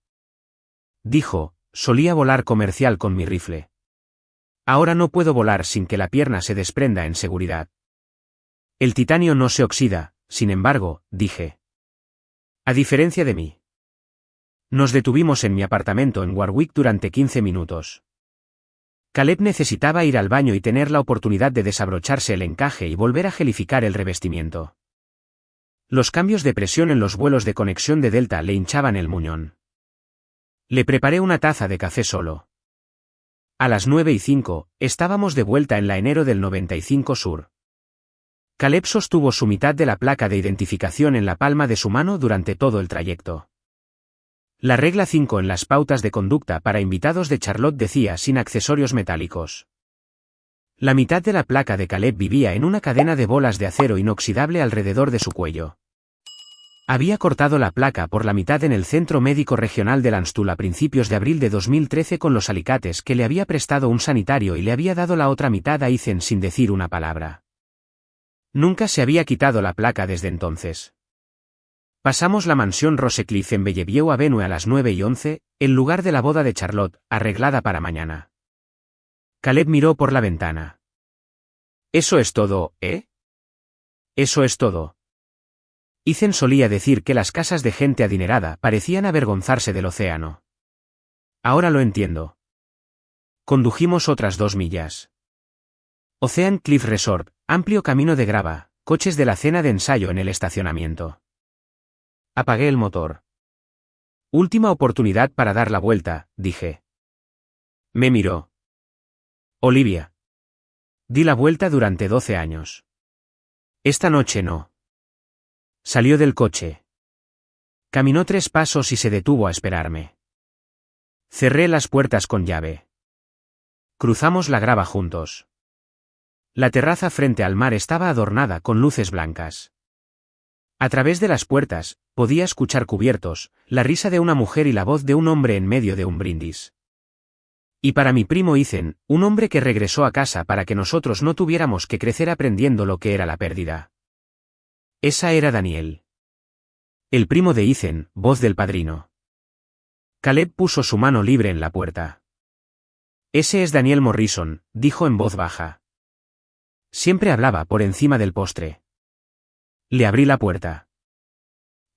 Dijo, solía volar comercial con mi rifle. Ahora no puedo volar sin que la pierna se desprenda en seguridad. El titanio no se oxida, sin embargo, dije. A diferencia de mí. Nos detuvimos en mi apartamento en Warwick durante 15 minutos. Caleb necesitaba ir al baño y tener la oportunidad de desabrocharse el encaje y volver a gelificar el revestimiento. Los cambios de presión en los vuelos de conexión de Delta le hinchaban el muñón. Le preparé una taza de café solo. A las 9:05, estábamos de vuelta en la enero del 95 Sur. Caleb sostuvo su mitad de la placa de identificación en la palma de su mano durante todo el trayecto. La regla 5 en las pautas de conducta para invitados de Charlotte decía sin accesorios metálicos. La mitad de la placa de Caleb vivía en una cadena de bolas de acero inoxidable alrededor de su cuello. Había cortado la placa por la mitad en el Centro Médico Regional de Landstuhl a principios de abril de 2013 con los alicates que le había prestado un sanitario y le había dado la otra mitad a Ethan sin decir una palabra. Nunca se había quitado la placa desde entonces. Pasamos la mansión Rosecliffe en Bellevue Avenue a las 9:11, el lugar de la boda de Charlotte, arreglada para mañana. Caleb miró por la ventana. «Eso es todo, ¿eh? Eso es todo». Ethan solía decir que las casas de gente adinerada parecían avergonzarse del océano. Ahora lo entiendo. Condujimos otras 2 millas. Ocean Cliff Resort, amplio camino de grava, coches de la cena de ensayo en el estacionamiento. Apagué el motor. Última oportunidad para dar la vuelta, dije. Me miró. Olivia. Di la vuelta durante 12 años. Esta noche no. Salió del coche. Caminó 3 pasos y se detuvo a esperarme. Cerré las puertas con llave. Cruzamos la grava juntos. La terraza frente al mar estaba adornada con luces blancas. A través de las puertas, podía escuchar cubiertos, la risa de una mujer y la voz de un hombre en medio de un brindis. Y para mi primo Ethan, un hombre que regresó a casa para que nosotros no tuviéramos que crecer aprendiendo lo que era la pérdida. Esa era Daniel. El primo de Ethan, voz del padrino. Caleb puso su mano libre en la puerta. Ese es Daniel Morrison, dijo en voz baja. Siempre hablaba por encima del postre. Le abrí la puerta.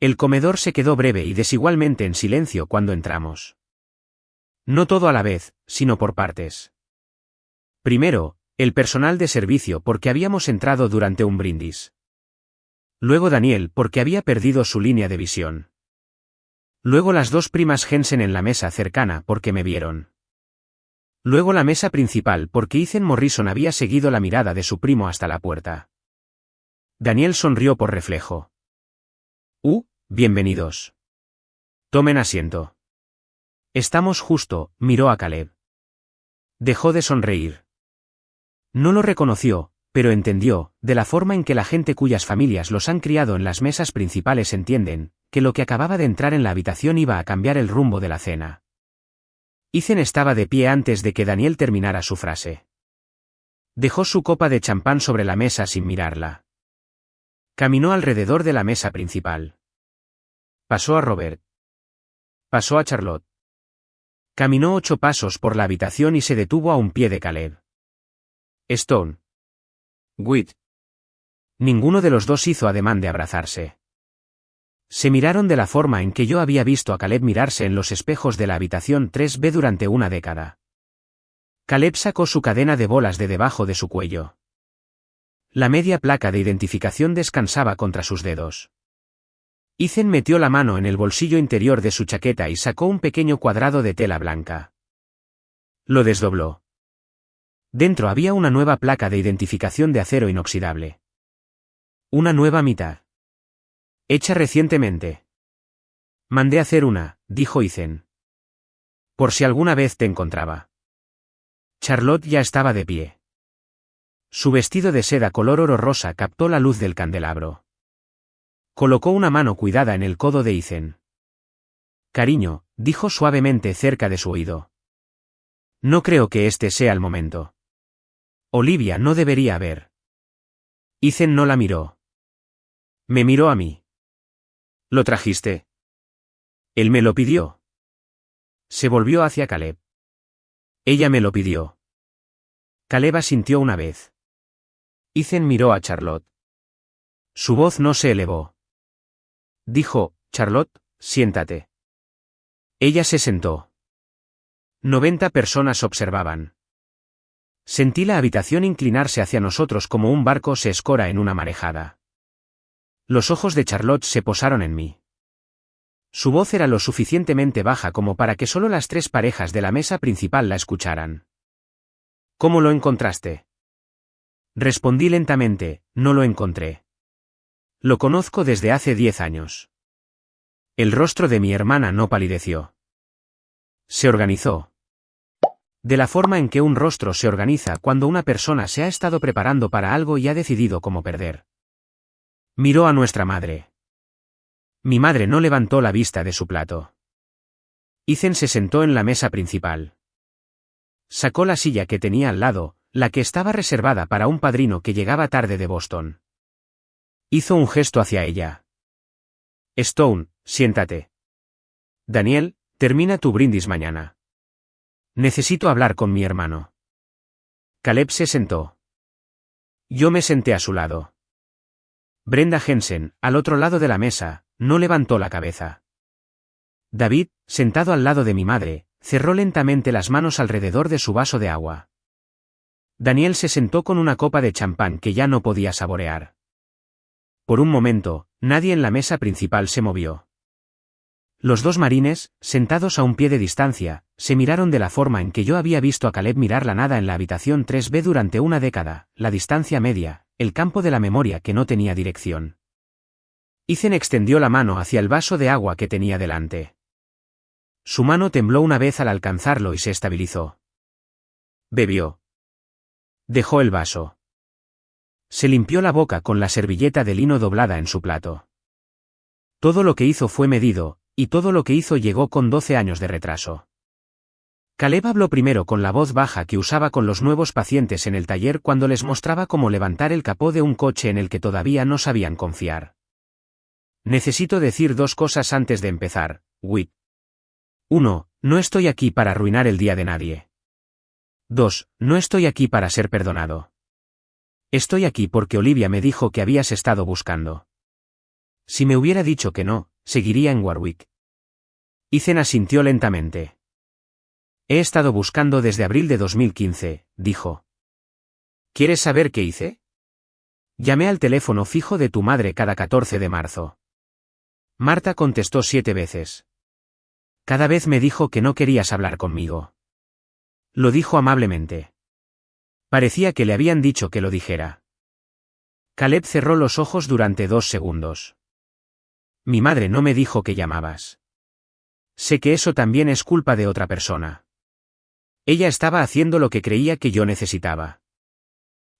El comedor se quedó breve y desigualmente en silencio cuando entramos. No todo a la vez, sino por partes. Primero, el personal de servicio porque habíamos entrado durante un brindis. Luego Daniel porque había perdido su línea de visión. Luego las 2 primas Jensen en la mesa cercana porque me vieron. Luego la mesa principal porque Ethan Morrison había seguido la mirada de su primo hasta la puerta. Daniel sonrió por reflejo. Bienvenidos. Tomen asiento. Estamos justo, miró a Caleb. Dejó de sonreír. No lo reconoció, pero entendió, de la forma en que la gente cuyas familias los han criado en las mesas principales entienden, que lo que acababa de entrar en la habitación iba a cambiar el rumbo de la cena. Ethan estaba de pie antes de que Daniel terminara su frase. Dejó su copa de champán sobre la mesa sin mirarla. Caminó alrededor de la mesa principal. Pasó a Robert. Pasó a Charlotte. Caminó 8 pasos por la habitación y se detuvo a un pie de Caleb. Stone. Witt. Ninguno de los dos hizo ademán de abrazarse. Se miraron de la forma en que yo había visto a Caleb mirarse en los espejos de la habitación 3B durante una década. Caleb sacó su cadena de bolas de debajo de su cuello. La media placa de identificación descansaba contra sus dedos. Ethan metió la mano en el bolsillo interior de su chaqueta y sacó un pequeño cuadrado de tela blanca. Lo desdobló. Dentro había una nueva placa de identificación de acero inoxidable. Una nueva mitad. Hecha recientemente. Mandé hacer una, dijo Ethan. Por si alguna vez te encontraba. Charlotte ya estaba de pie. Su vestido de seda color oro rosa captó la luz del candelabro. Colocó una mano cuidada en el codo de Ethan. Cariño, dijo suavemente cerca de su oído. No creo que este sea el momento. Olivia no debería haber. Ethan no la miró. Me miró a mí. ¿Lo trajiste? Él me lo pidió. Se volvió hacia Caleb. Ella me lo pidió. Caleb asintió una vez. Ethan miró a Charlotte. Su voz no se elevó. Dijo, Charlotte, siéntate. Ella se sentó. 90 personas observaban. Sentí la habitación inclinarse hacia nosotros como un barco se escora en una marejada. Los ojos de Charlotte se posaron en mí. Su voz era lo suficientemente baja como para que solo las 3 parejas de la mesa principal la escucharan. ¿Cómo lo encontraste? Respondí lentamente, no lo encontré. Lo conozco desde hace 10 años. El rostro de mi hermana no palideció. Se organizó. De la forma en que un rostro se organiza cuando una persona se ha estado preparando para algo y ha decidido cómo perder. Miró a nuestra madre. Mi madre no levantó la vista de su plato. Ethan se sentó en la mesa principal. Sacó la silla que tenía al lado, la que estaba reservada para un padrino que llegaba tarde de Boston. Hizo un gesto hacia ella. Stone, siéntate. Daniel, termina tu brindis mañana. Necesito hablar con mi hermano. Caleb se sentó. Yo me senté a su lado. Brenda Jensen, al otro lado de la mesa, no levantó la cabeza. David, sentado al lado de mi madre, cerró lentamente las manos alrededor de su vaso de agua. Daniel se sentó con una copa de champán que ya no podía saborear. Por un momento, nadie en la mesa principal se movió. Los dos marines, sentados a un pie de distancia, se miraron de la forma en que yo había visto a Caleb mirar la nada en la habitación 3B durante una década, la distancia media, el campo de la memoria que no tenía dirección. Ethan extendió la mano hacia el vaso de agua que tenía delante. Su mano tembló una vez al alcanzarlo y se estabilizó. Bebió. Dejó el vaso. Se limpió la boca con la servilleta de lino doblada en su plato. Todo lo que hizo fue medido, y todo lo que hizo llegó con 12 años de retraso. Caleb habló primero con la voz baja que usaba con los nuevos pacientes en el taller cuando les mostraba cómo levantar el capó de un coche en el que todavía no sabían confiar. Necesito decir 2 cosas antes de empezar, Whit. 1. No estoy aquí para arruinar el día de nadie. 2. No estoy aquí para ser perdonado. Estoy aquí porque Olivia me dijo que habías estado buscando. Si me hubiera dicho que no, seguiría en Warwick. Ethan asintió lentamente. He estado buscando desde abril de 2015, dijo. ¿Quieres saber qué hice? Llamé al teléfono fijo de tu madre cada 14 de marzo. Marta contestó 7 veces. Cada vez me dijo que no querías hablar conmigo. Lo dijo amablemente. Parecía que le habían dicho que lo dijera. Caleb cerró los ojos durante 2 segundos. Mi madre no me dijo que llamabas. Sé que eso también es culpa de otra persona. Ella estaba haciendo lo que creía que yo necesitaba.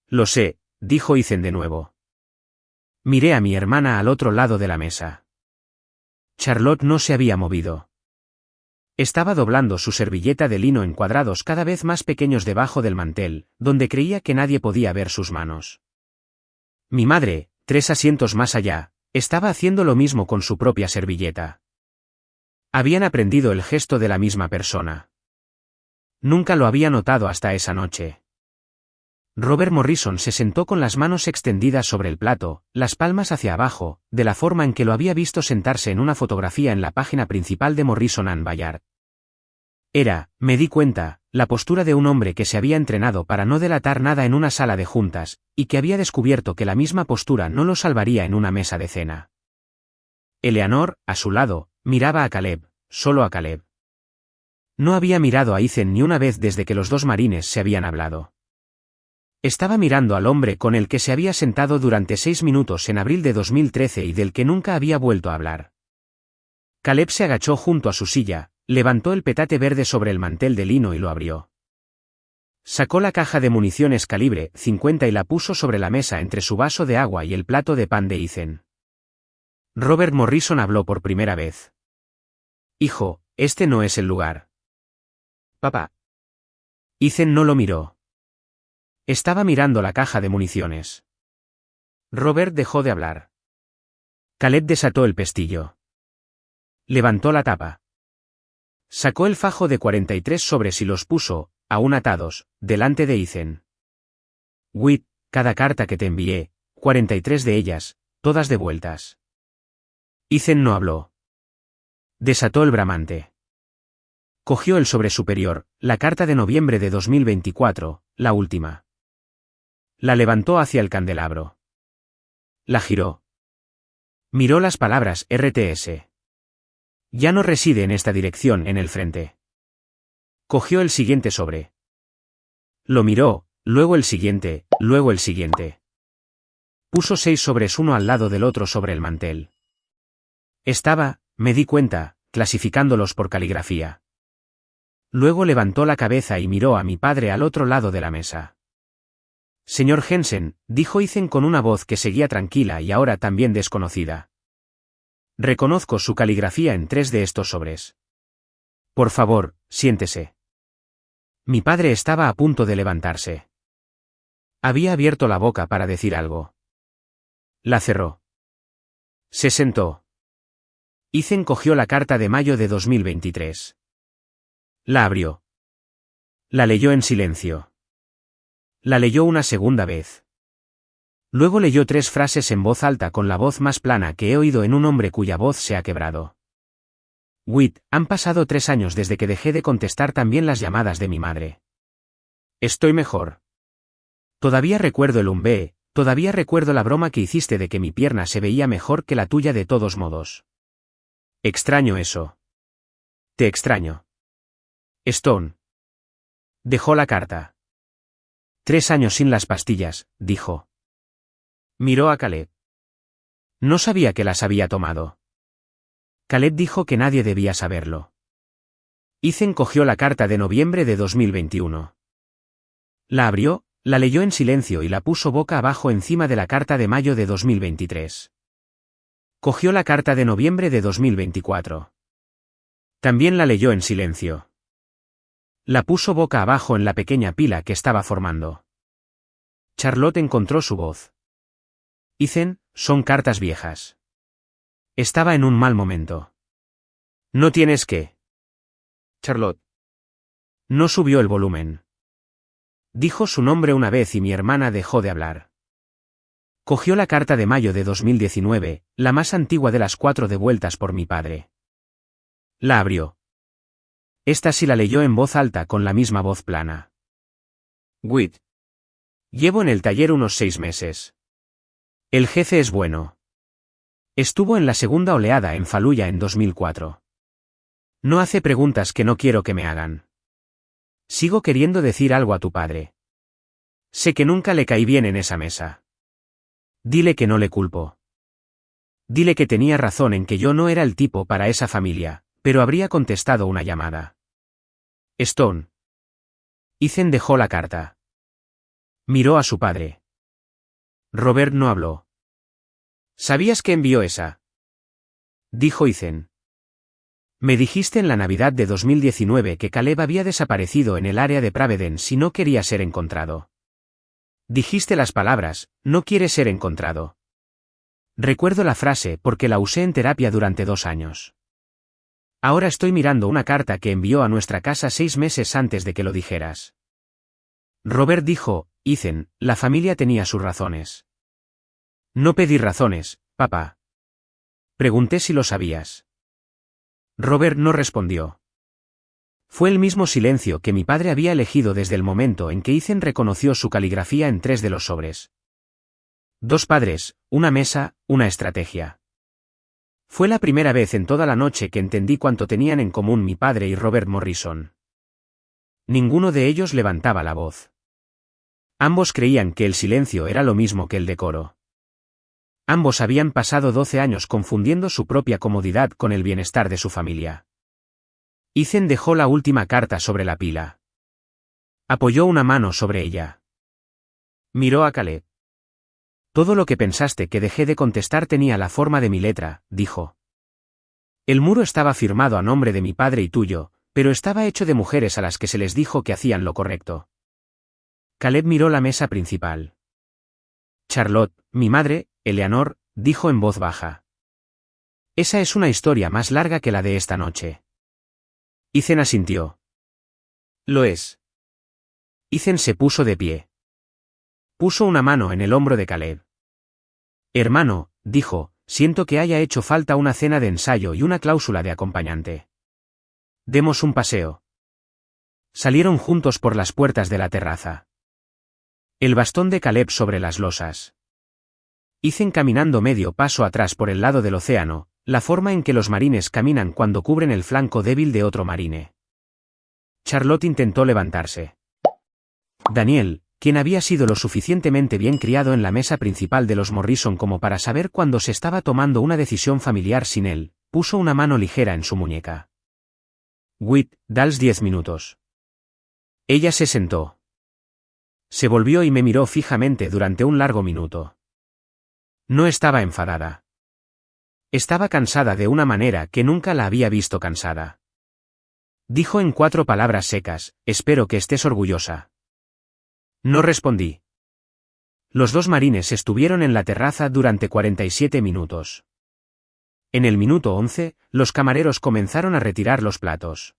Lo sé, dijo Ethan de nuevo. Miré a mi hermana al otro lado de la mesa. Charlotte no se había movido. Estaba doblando su servilleta de lino en cuadrados cada vez más pequeños debajo del mantel, donde creía que nadie podía ver sus manos. Mi madre, 3 asientos más allá, estaba haciendo lo mismo con su propia servilleta. Habían aprendido el gesto de la misma persona. Nunca lo había notado hasta esa noche. Robert Morrison se sentó con las manos extendidas sobre el plato, las palmas hacia abajo, de la forma en que lo había visto sentarse en una fotografía en la página principal de Morrison and Bayard. Era, me di cuenta, la postura de un hombre que se había entrenado para no delatar nada en una sala de juntas, y que había descubierto que la misma postura no lo salvaría en una mesa de cena. Eleanor, a su lado, miraba a Caleb, solo a Caleb. No había mirado a Ethan ni una vez desde que los dos marines se habían hablado. Estaba mirando al hombre con el que se había sentado durante 6 minutos en abril de 2013 y del que nunca había vuelto a hablar. Caleb se agachó junto a su silla, levantó el petate verde sobre el mantel de lino y lo abrió. Sacó la caja de municiones calibre 50 y la puso sobre la mesa entre su vaso de agua y el plato de pan de Ethan. Robert Morrison habló por primera vez. Hijo, este no es el lugar. Papá. Ethan no lo miró. Estaba mirando la caja de municiones. Robert dejó de hablar. Caleb desató el pestillo. Levantó la tapa. Sacó el fajo de 43 sobres y los puso, aún atados, delante de Ethan. Whit, cada carta que te envié, 43 de ellas, todas devueltas. Ethan no habló. Desató el bramante. Cogió el sobre superior, la carta de noviembre de 2024, la última. La levantó hacia el candelabro. La giró. Miró las palabras RTS. Ya no reside en esta dirección en el frente. Cogió el siguiente sobre. Lo miró, luego el siguiente, luego el siguiente. Puso 6 sobres uno al lado del otro sobre el mantel. Estaba, me di cuenta, clasificándolos por caligrafía. Luego levantó la cabeza y miró a mi padre al otro lado de la mesa. Señor Jensen, dijo Ethan con una voz que seguía tranquila y ahora también desconocida. Reconozco su caligrafía en 3 de estos sobres. Por favor, siéntese. Mi padre estaba a punto de levantarse. Había abierto la boca para decir algo. La cerró. Se sentó. Ethan cogió la carta de mayo de 2023. La abrió. La leyó en silencio. La leyó una segunda vez. Luego leyó 3 frases en voz alta con la voz más plana que he oído en un hombre cuya voz se ha quebrado. Whit, han pasado 3 años desde que dejé de contestar también las llamadas de mi madre. Estoy mejor. Todavía recuerdo el umbe, todavía recuerdo la broma que hiciste de que mi pierna se veía mejor que la tuya de todos modos. Extraño eso. Te extraño. Stone. Dejó la carta. 3 años sin las pastillas, dijo. Miró a Caleb. No sabía que las había tomado. Caleb dijo que nadie debía saberlo. Ethan cogió la carta de noviembre de 2021. La abrió, la leyó en silencio y la puso boca abajo encima de la carta de mayo de 2023. Cogió la carta de noviembre de 2024. También la leyó en silencio. La puso boca abajo en la pequeña pila que estaba formando. Charlotte encontró su voz. Ethan, son cartas viejas. Estaba en un mal momento. No tienes que. Charlotte. No subió el volumen. Dijo su nombre una vez y mi hermana dejó de hablar. Cogió la carta de mayo de 2019, la más antigua de las 4 devueltas por mi padre. La abrió. Esta sí la leyó en voz alta con la misma voz plana. Whit. Llevo en el taller unos 6 meses. El jefe es bueno. Estuvo en la segunda oleada en Fallujah en 2004. No hace preguntas que no quiero que me hagan. Sigo queriendo decir algo a tu padre. Sé que nunca le caí bien en esa mesa. Dile que no le culpo. Dile que tenía razón en que yo no era el tipo para esa familia, pero habría contestado una llamada. Stone. Ethan dejó la carta. Miró a su padre. Robert no habló. ¿Sabías que envió esa? Dijo Ethan. Me dijiste en la Navidad de 2019 que Caleb había desaparecido en el área de Providence y no quería ser encontrado. Dijiste las palabras, no quiere ser encontrado. Recuerdo la frase porque la usé en terapia durante 2 años. Ahora estoy mirando una carta que envió a nuestra casa 6 meses antes de que lo dijeras. Robert dijo, Ethan, la familia tenía sus razones. No pedí razones, papá. Pregunté si lo sabías. Robert no respondió. Fue el mismo silencio que mi padre había elegido desde el momento en que Ethan reconoció su caligrafía en 3 de los sobres. 2 padres, una mesa, una estrategia. Fue la primera vez en toda la noche que entendí cuánto tenían en común mi padre y Robert Morrison. Ninguno de ellos levantaba la voz. Ambos creían que el silencio era lo mismo que el decoro. Ambos habían pasado 12 años confundiendo su propia comodidad con el bienestar de su familia. Ethan dejó la última carta sobre la pila. Apoyó una mano sobre ella. Miró a Caleb. Todo lo que pensaste que dejé de contestar tenía la forma de mi letra, dijo. El muro estaba firmado a nombre de mi padre y tuyo, pero estaba hecho de mujeres a las que se les dijo que hacían lo correcto. Caleb miró la mesa principal. Charlotte, mi madre, Eleanor, dijo en voz baja. Esa es una historia más larga que la de esta noche. Ethan asintió. Lo es. Ethan se puso de pie. Puso una mano en el hombro de Caleb. Hermano, dijo, siento que haya hecho falta una cena de ensayo y una cláusula de acompañante. Demos un paseo. Salieron juntos por las puertas de la terraza. El bastón de Caleb sobre las losas. Ethan caminando medio paso atrás por el lado del océano, la forma en que los marines caminan cuando cubren el flanco débil de otro marine. Charlotte intentó levantarse. Daniel, quien había sido lo suficientemente bien criado en la mesa principal de los Morrison como para saber cuándo se estaba tomando una decisión familiar sin él, puso una mano ligera en su muñeca. Whit, dals 10 minutos. Ella se sentó. Se volvió y me miró fijamente durante un largo minuto. No estaba enfadada. Estaba cansada de una manera que nunca la había visto cansada. Dijo en 4 palabras secas: espero que estés orgullosa. No respondí. Los 2 marines estuvieron en la terraza durante 47 minutos. En el minuto 11, los camareros comenzaron a retirar los platos.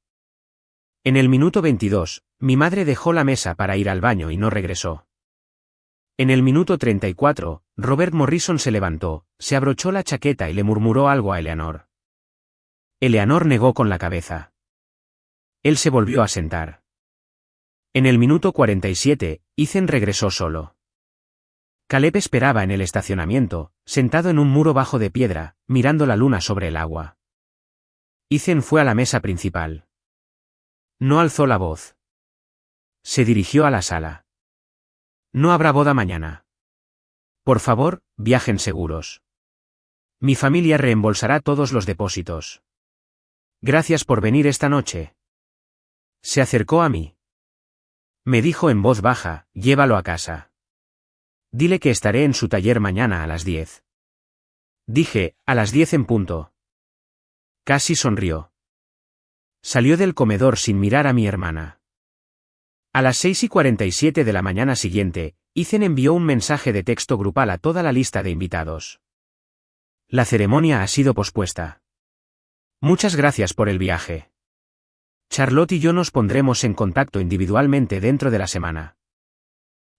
En el minuto 22, mi madre dejó la mesa para ir al baño y no regresó. En el minuto 34, Robert Morrison se levantó, se abrochó la chaqueta y le murmuró algo a Eleanor. Eleanor negó con la cabeza. Él se volvió a sentar. En el minuto 47, Ethan regresó solo. Caleb esperaba en el estacionamiento, sentado en un muro bajo de piedra, mirando la luna sobre el agua. Ethan fue a la mesa principal. No alzó la voz. Se dirigió a la sala. No habrá boda mañana. Por favor, viajen seguros. Mi familia reembolsará todos los depósitos. Gracias por venir esta noche. Se acercó a mí. Me dijo en voz baja: llévalo a casa. Dile que estaré en su taller mañana a las 10. Dije: a las 10 en punto. Casi sonrió. Salió del comedor sin mirar a mi hermana. A las 6:47 de la mañana siguiente, Ethan envió un mensaje de texto grupal a toda la lista de invitados. La ceremonia ha sido pospuesta. Muchas gracias por el viaje. Charlotte y yo nos pondremos en contacto individualmente dentro de la semana.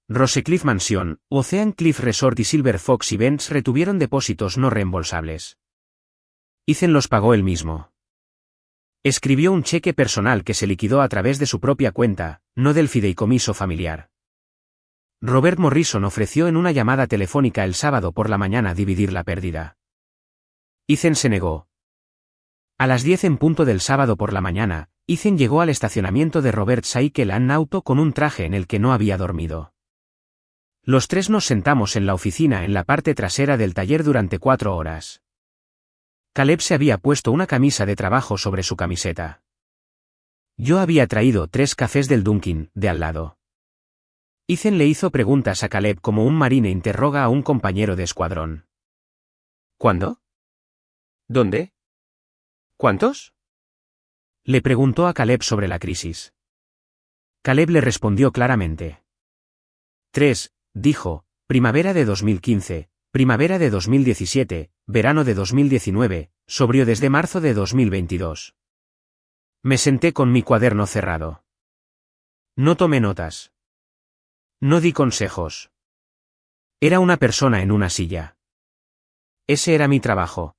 Rosecliff Mansion, Ocean Cliff Resort y Silver Fox Events retuvieron depósitos no reembolsables. Ethan los pagó él mismo. Escribió un cheque personal que se liquidó a través de su propia cuenta, no del fideicomiso familiar. Robert Morrison ofreció en una llamada telefónica el sábado por la mañana dividir la pérdida. Ethan se negó. A las 10 en punto del sábado por la mañana, Ethan llegó al estacionamiento de Robert Cycle and Auto con un traje en el que no había dormido. Los 3 nos sentamos en la oficina en la parte trasera del taller durante 4 horas. Caleb se había puesto una camisa de trabajo sobre su camiseta. Yo había traído 3 cafés del Dunkin', de al lado. Ethan le hizo preguntas a Caleb como un marine interroga a un compañero de escuadrón. ¿Cuándo? ¿Dónde? ¿Cuántos? Le preguntó a Caleb sobre la crisis. Caleb le respondió claramente. 3, dijo: primavera de 2015, primavera de 2017, verano de 2019, sobrio desde marzo de 2022. Me senté con mi cuaderno cerrado. No tomé notas. No di consejos. Era una persona en una silla. Ese era mi trabajo.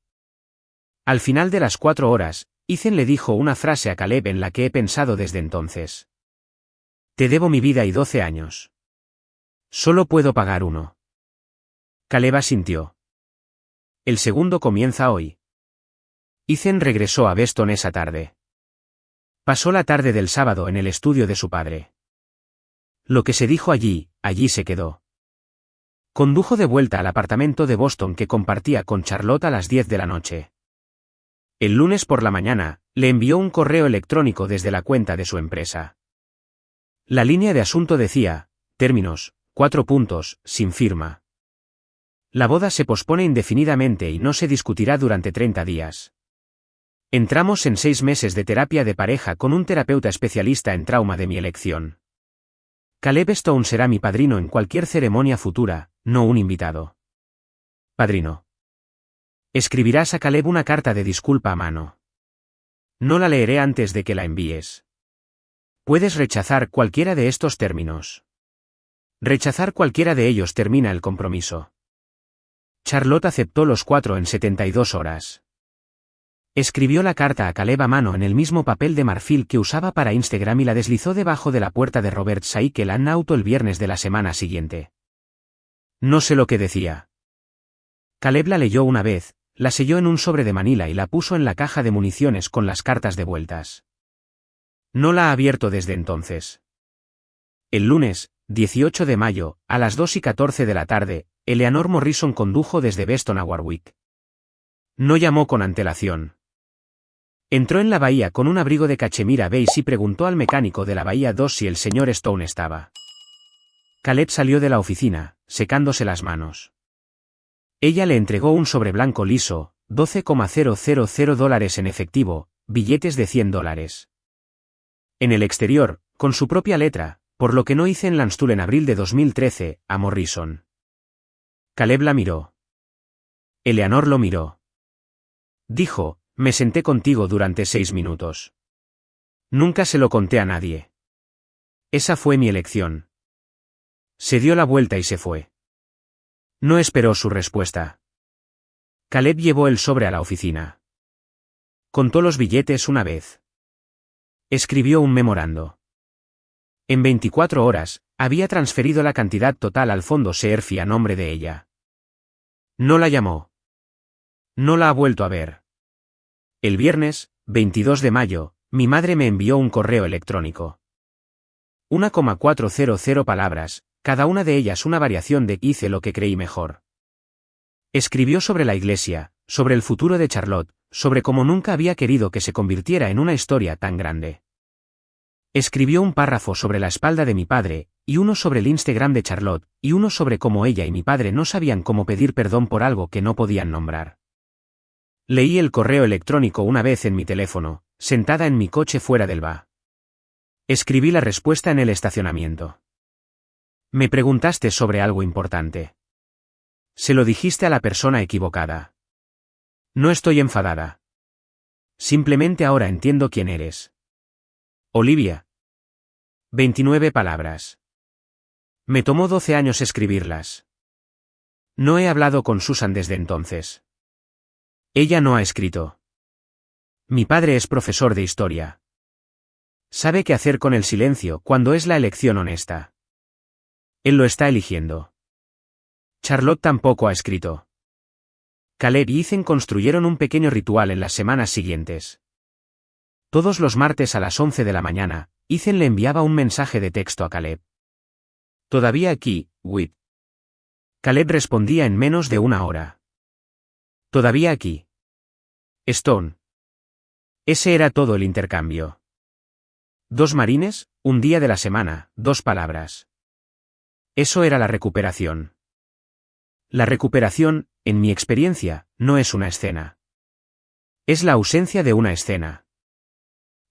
Al final de las 4 horas, Ethan le dijo una frase a Caleb en la que he pensado desde entonces. Te debo mi vida y 12 años. Solo puedo pagar uno. Caleb asintió. El segundo comienza hoy. Ethan regresó a Beston esa tarde. Pasó la tarde del sábado en el estudio de su padre. Lo que se dijo allí se quedó. Condujo de vuelta al apartamento de Boston que compartía con Charlotte a las 10 de la noche. El lunes por la mañana, le envió un correo electrónico desde la cuenta de su empresa. La línea de asunto decía: términos, 4 puntos, sin firma. La boda se pospone indefinidamente y no se discutirá durante 30 días. Entramos en 6 meses de terapia de pareja con un terapeuta especialista en trauma de mi elección. Caleb Stone será mi padrino en cualquier ceremonia futura, no un invitado. Padrino. Escribirás a Caleb una carta de disculpa a mano. No la leeré antes de que la envíes. Puedes rechazar cualquiera de estos términos. Rechazar cualquiera de ellos termina el compromiso. Charlotte aceptó los 4 en 72 horas. Escribió la carta a Caleb a mano en el mismo papel de marfil que usaba para Instagram y la deslizó debajo de la puerta de Robert Cycle and Auto el viernes de la semana siguiente. No sé lo que decía. Caleb la leyó una vez, la selló en un sobre de Manila y la puso en la caja de municiones con las cartas devueltas. No la ha abierto desde entonces. El lunes, 18 de mayo, a las 2:14 de la tarde, Eleanor Morrison condujo desde Beston a Warwick. No llamó con antelación. Entró en la bahía con un abrigo de cachemira beige y preguntó al mecánico de la bahía 2 si el señor Stone estaba. Caleb salió de la oficina, secándose las manos. Ella le entregó un sobre blanco liso, $12,000 en efectivo, billetes de $100. En el exterior, con su propia letra, por lo que no hice en Landstuhl en abril de 2013, a Morrison. Caleb la miró. Eleanor lo miró. Dijo, me senté contigo durante 6 minutos. Nunca se lo conté a nadie. Esa fue mi elección. Se dio la vuelta y se fue. No esperó su respuesta. Caleb llevó el sobre a la oficina. Contó los billetes una vez. Escribió un memorando. En 24 horas, había transferido la cantidad total al fondo Seerfi a nombre de ella. No la llamó. No la ha vuelto a ver. El viernes, 22 de mayo, mi madre me envió un correo electrónico. 1,400 palabras, cada una de ellas una variación de hice lo que creí mejor. Escribió sobre la iglesia, sobre el futuro de Charlotte, sobre cómo nunca había querido que se convirtiera en una historia tan grande. Escribió un párrafo sobre la espalda de mi padre, y uno sobre el Instagram de Charlotte, y uno sobre cómo ella y mi padre no sabían cómo pedir perdón por algo que no podían nombrar. Leí el correo electrónico una vez en mi teléfono, sentada en mi coche fuera del bar. Escribí la respuesta en el estacionamiento. Me preguntaste sobre algo importante. Se lo dijiste a la persona equivocada. No estoy enfadada. Simplemente ahora entiendo quién eres. Olivia. 29 palabras. Me tomó 12 años escribirlas. No he hablado con Susan desde entonces. Ella no ha escrito. Mi padre es profesor de historia. Sabe qué hacer con el silencio cuando es la elección honesta. Él lo está eligiendo. Charlotte tampoco ha escrito. Caleb y Ethan construyeron un pequeño ritual en las semanas siguientes. Todos los martes a las 11 de la mañana, Ethan le enviaba un mensaje de texto a Caleb. Todavía aquí, Whit. Caleb respondía en menos de una hora. Todavía aquí. Stone. Ese era todo el intercambio. 2 marines, un día de la semana, 2 palabras. Eso era la recuperación. La recuperación, en mi experiencia, no es una escena. Es la ausencia de una escena.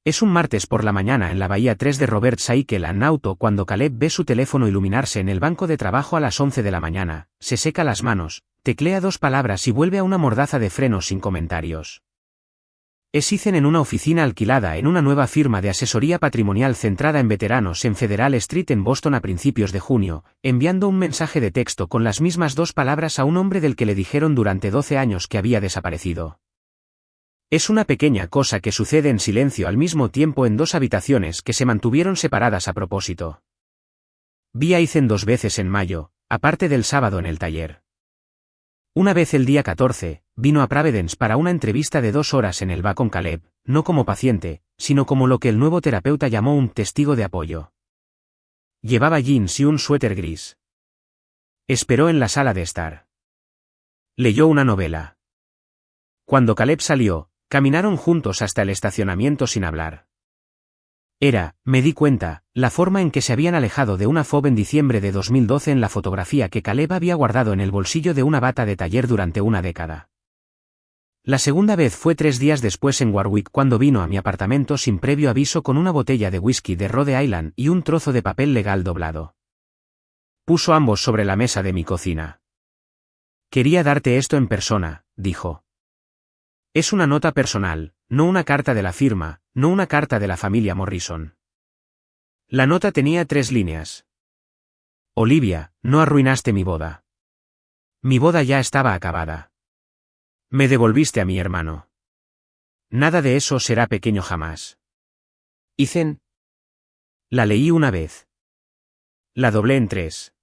Es un martes por la mañana en la bahía 3 de Robert Cycle en auto cuando Caleb ve su teléfono iluminarse en el banco de trabajo a las 11 de la mañana, se seca las manos, teclea 2 palabras y vuelve a una mordaza de frenos sin comentarios. Es Ethan en una oficina alquilada en una nueva firma de asesoría patrimonial centrada en veteranos en Federal Street en Boston a principios de junio, enviando un mensaje de texto con las mismas 2 palabras a un hombre del que le dijeron durante 12 años que había desaparecido. Es una pequeña cosa que sucede en silencio al mismo tiempo en 2 habitaciones que se mantuvieron separadas a propósito. Vi a Ethan 2 veces en mayo, aparte del sábado en el taller. Una vez el día 14, vino a Providence para una entrevista de 2 horas en el bar con Caleb, no como paciente, sino como lo que el nuevo terapeuta llamó un testigo de apoyo. Llevaba jeans y un suéter gris. Esperó en la sala de estar. Leyó una novela. Cuando Caleb salió, caminaron juntos hasta el estacionamiento sin hablar. Era, me di cuenta, la forma en que se habían alejado de una FOB en diciembre de 2012 en la fotografía que Caleb había guardado en el bolsillo de una bata de taller durante una década. La segunda vez fue 3 días después en Warwick cuando vino a mi apartamento sin previo aviso con una botella de whisky de Rhode Island y un trozo de papel legal doblado. Puso ambos sobre la mesa de mi cocina. Quería darte esto en persona, dijo. Es una nota personal, no una carta de la firma, no una carta de la familia Morrison. La nota tenía 3 líneas. Olivia, no arruinaste mi boda. Mi boda ya estaba acabada. Me devolviste a mi hermano. Nada de eso será pequeño jamás. Ethan. La leí una vez. La doblé en 3.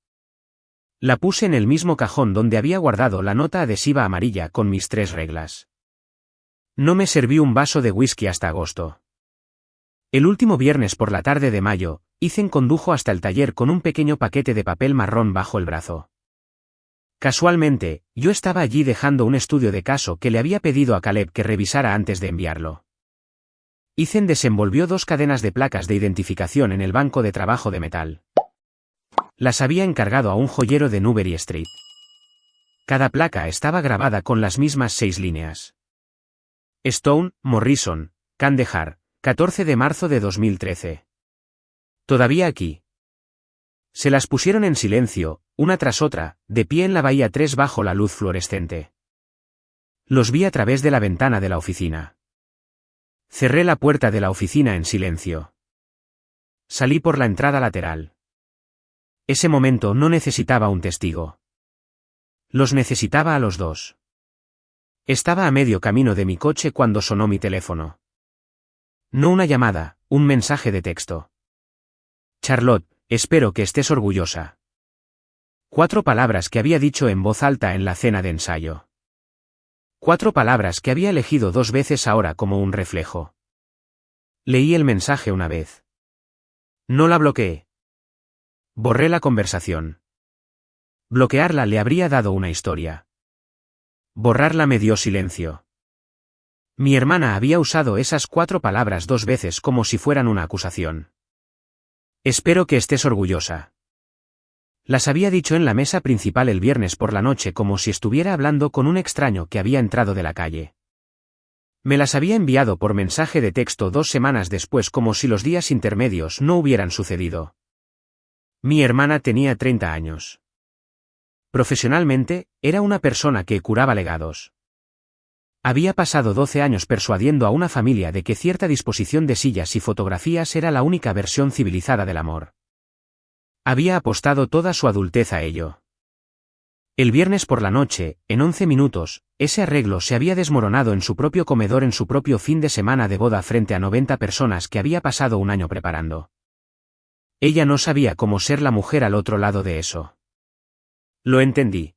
La puse en el mismo cajón donde había guardado la nota adhesiva amarilla con mis 3 reglas. No me serví un vaso de whisky hasta agosto. El último viernes por la tarde de mayo, Ethan condujo hasta el taller con un pequeño paquete de papel marrón bajo el brazo. Casualmente, yo estaba allí dejando un estudio de caso que le había pedido a Caleb que revisara antes de enviarlo. Ethan desenvolvió 2 cadenas de placas de identificación en el banco de trabajo de metal. Las había encargado a un joyero de Newbury Street. Cada placa estaba grabada con las mismas 6 líneas. Stone, Morrison, Kandahar, 14 de marzo de 2013. Todavía aquí. Se las pusieron en silencio, una tras otra, de pie en la bahía 3 bajo la luz fluorescente. Los vi a través de la ventana de la oficina. Cerré la puerta de la oficina en silencio. Salí por la entrada lateral. Ese momento no necesitaba un testigo. Los necesitaba a los dos. Estaba a medio camino de mi coche cuando sonó mi teléfono. No una llamada, un mensaje de texto. Charlotte, espero que estés orgullosa. 4 palabras que había dicho en voz alta en la cena de ensayo. 4 palabras que había elegido 2 veces ahora como un reflejo. Leí el mensaje una vez. No la bloqueé. Borré la conversación. Bloquearla le habría dado una historia. Borrarla me dio silencio. Mi hermana había usado esas 4 palabras 2 veces como si fueran una acusación. Espero que estés orgullosa. Las había dicho en la mesa principal el viernes por la noche como si estuviera hablando con un extraño que había entrado de la calle. Me las había enviado por mensaje de texto 2 semanas después como si los días intermedios no hubieran sucedido. Mi hermana tenía 30 años. Profesionalmente, era una persona que curaba legados. Había pasado 12 años persuadiendo a una familia de que cierta disposición de sillas y fotografías era la única versión civilizada del amor. Había apostado toda su adultez a ello. El viernes por la noche, en 11 minutos, ese arreglo se había desmoronado en su propio comedor en su propio fin de semana de boda frente a 90 personas que había pasado un año preparando. Ella no sabía cómo ser la mujer al otro lado de eso. Lo entendí.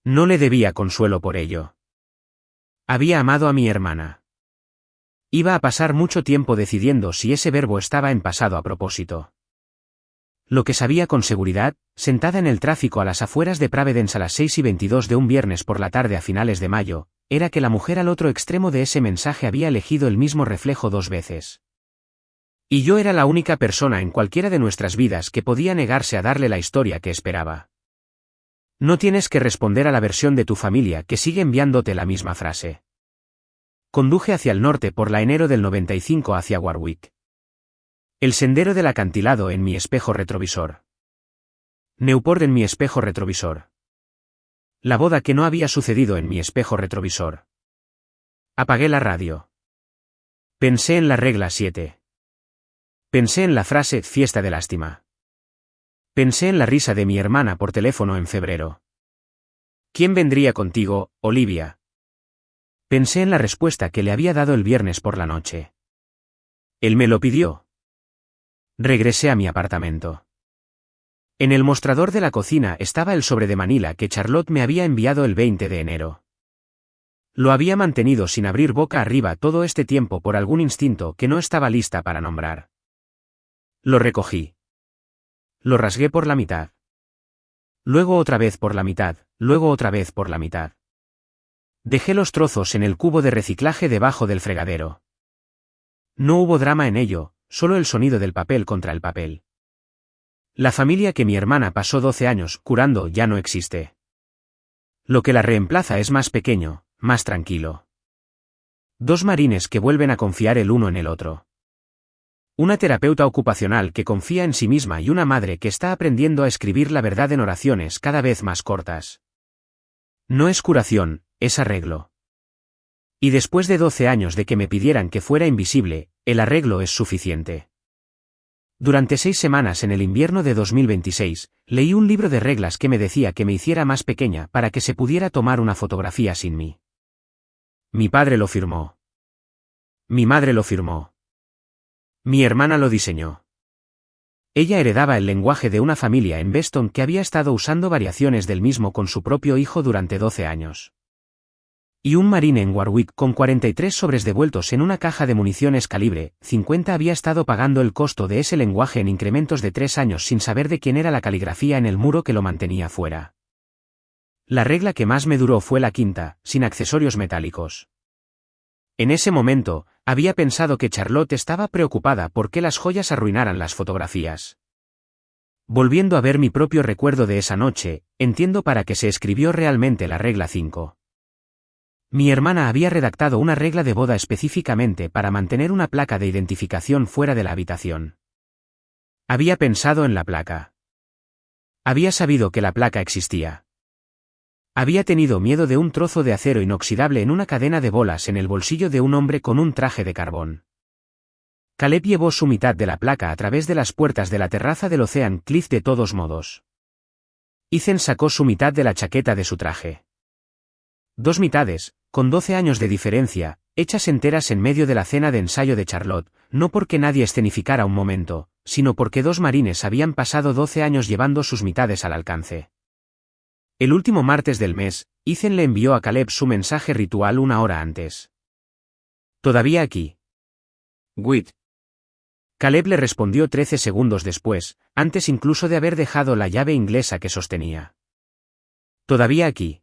No le debía consuelo por ello. Había amado a mi hermana. Iba a pasar mucho tiempo decidiendo si ese verbo estaba en pasado a propósito. Lo que sabía con seguridad, sentada en el tráfico a las afueras de Providence a las 6:22 de un viernes por la tarde a finales de mayo, era que la mujer al otro extremo de ese mensaje había elegido el mismo reflejo 2 veces. Y yo era la única persona en cualquiera de nuestras vidas que podía negarse a darle la historia que esperaba. No tienes que responder a la versión de tu familia que sigue enviándote la misma frase. Conduje hacia el norte por la enero del 95 hacia Warwick. El sendero del acantilado en mi espejo retrovisor. Newport en mi espejo retrovisor. La boda que no había sucedido en mi espejo retrovisor. Apagué la radio. Pensé en la regla 7. Pensé en la frase fiesta de lástima. Pensé en la risa de mi hermana por teléfono en febrero. ¿Quién vendría contigo, Olivia? Pensé en la respuesta que le había dado el viernes por la noche. Él me lo pidió. Regresé a mi apartamento. En el mostrador de la cocina estaba el sobre de Manila que Charlotte me había enviado el 20 de enero. Lo había mantenido sin abrir boca arriba todo este tiempo por algún instinto que no estaba lista para nombrar. Lo recogí. Lo rasgué por la mitad. Luego otra vez por la mitad, luego otra vez por la mitad. Dejé los trozos en el cubo de reciclaje debajo del fregadero. No hubo drama en ello, solo el sonido del papel contra el papel. La familia que mi hermana pasó 12 años curando ya no existe. Lo que la reemplaza es más pequeño, más tranquilo. 2 marines que vuelven a confiar el uno en el otro. Una terapeuta ocupacional que confía en sí misma y una madre que está aprendiendo a escribir la verdad en oraciones cada vez más cortas. No es curación, es arreglo. Y después de 12 años de que me pidieran que fuera invisible, el arreglo es suficiente. Durante 6 semanas en el invierno de 2026, leí un libro de reglas que me decía que me hiciera más pequeña para que se pudiera tomar una fotografía sin mí. Mi padre lo firmó. Mi madre lo firmó. Mi hermana lo diseñó. Ella heredaba el lenguaje de una familia en Beston que había estado usando variaciones del mismo con su propio hijo durante 12 años. Y un marine en Warwick con 43 sobres devueltos en una caja de municiones calibre 50 había estado pagando el costo de ese lenguaje en incrementos de 3 años sin saber de quién era la caligrafía en el muro que lo mantenía fuera. La regla que más me duró fue la quinta, sin accesorios metálicos. En ese momento, había pensado que Charlotte estaba preocupada por que las joyas arruinaran las fotografías. Volviendo a ver mi propio recuerdo de esa noche, entiendo para qué se escribió realmente la regla 5. Mi hermana había redactado una regla de boda específicamente para mantener una placa de identificación fuera de la habitación. Había pensado en la placa. Había sabido que la placa existía. Había tenido miedo de un trozo de acero inoxidable en una cadena de bolas en el bolsillo de un hombre con un traje de carbón. Caleb llevó su mitad de la placa a través de las puertas de la terraza del Ocean Cliff de todos modos. Ethan sacó su mitad de la chaqueta de su traje. 2 mitades, con 12 años de diferencia, hechas enteras en medio de la cena de ensayo de Charlotte, no porque nadie escenificara un momento, sino porque 2 marines habían pasado 12 años llevando sus mitades al alcance. El último martes del mes, Ethan le envió a Caleb su mensaje ritual 1 hora antes. ¿Todavía aquí? Whit. Caleb le respondió 13 segundos después, antes incluso de haber dejado la llave inglesa que sostenía. ¿Todavía aquí?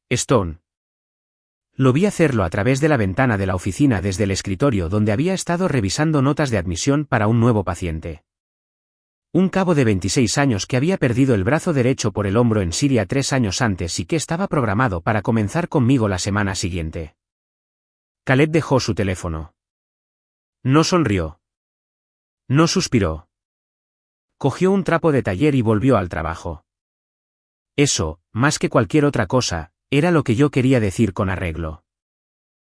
Stone. Lo vi hacerlo a través de la ventana de la oficina desde el escritorio donde había estado revisando notas de admisión para un nuevo paciente. Un cabo de 26 años que había perdido el brazo derecho por el hombro en Siria 3 años antes y que estaba programado para comenzar conmigo la semana siguiente. Caleb dejó su teléfono. No sonrió. No suspiró. Cogió un trapo de taller y volvió al trabajo. Eso, más que cualquier otra cosa, era lo que yo quería decir con arreglo.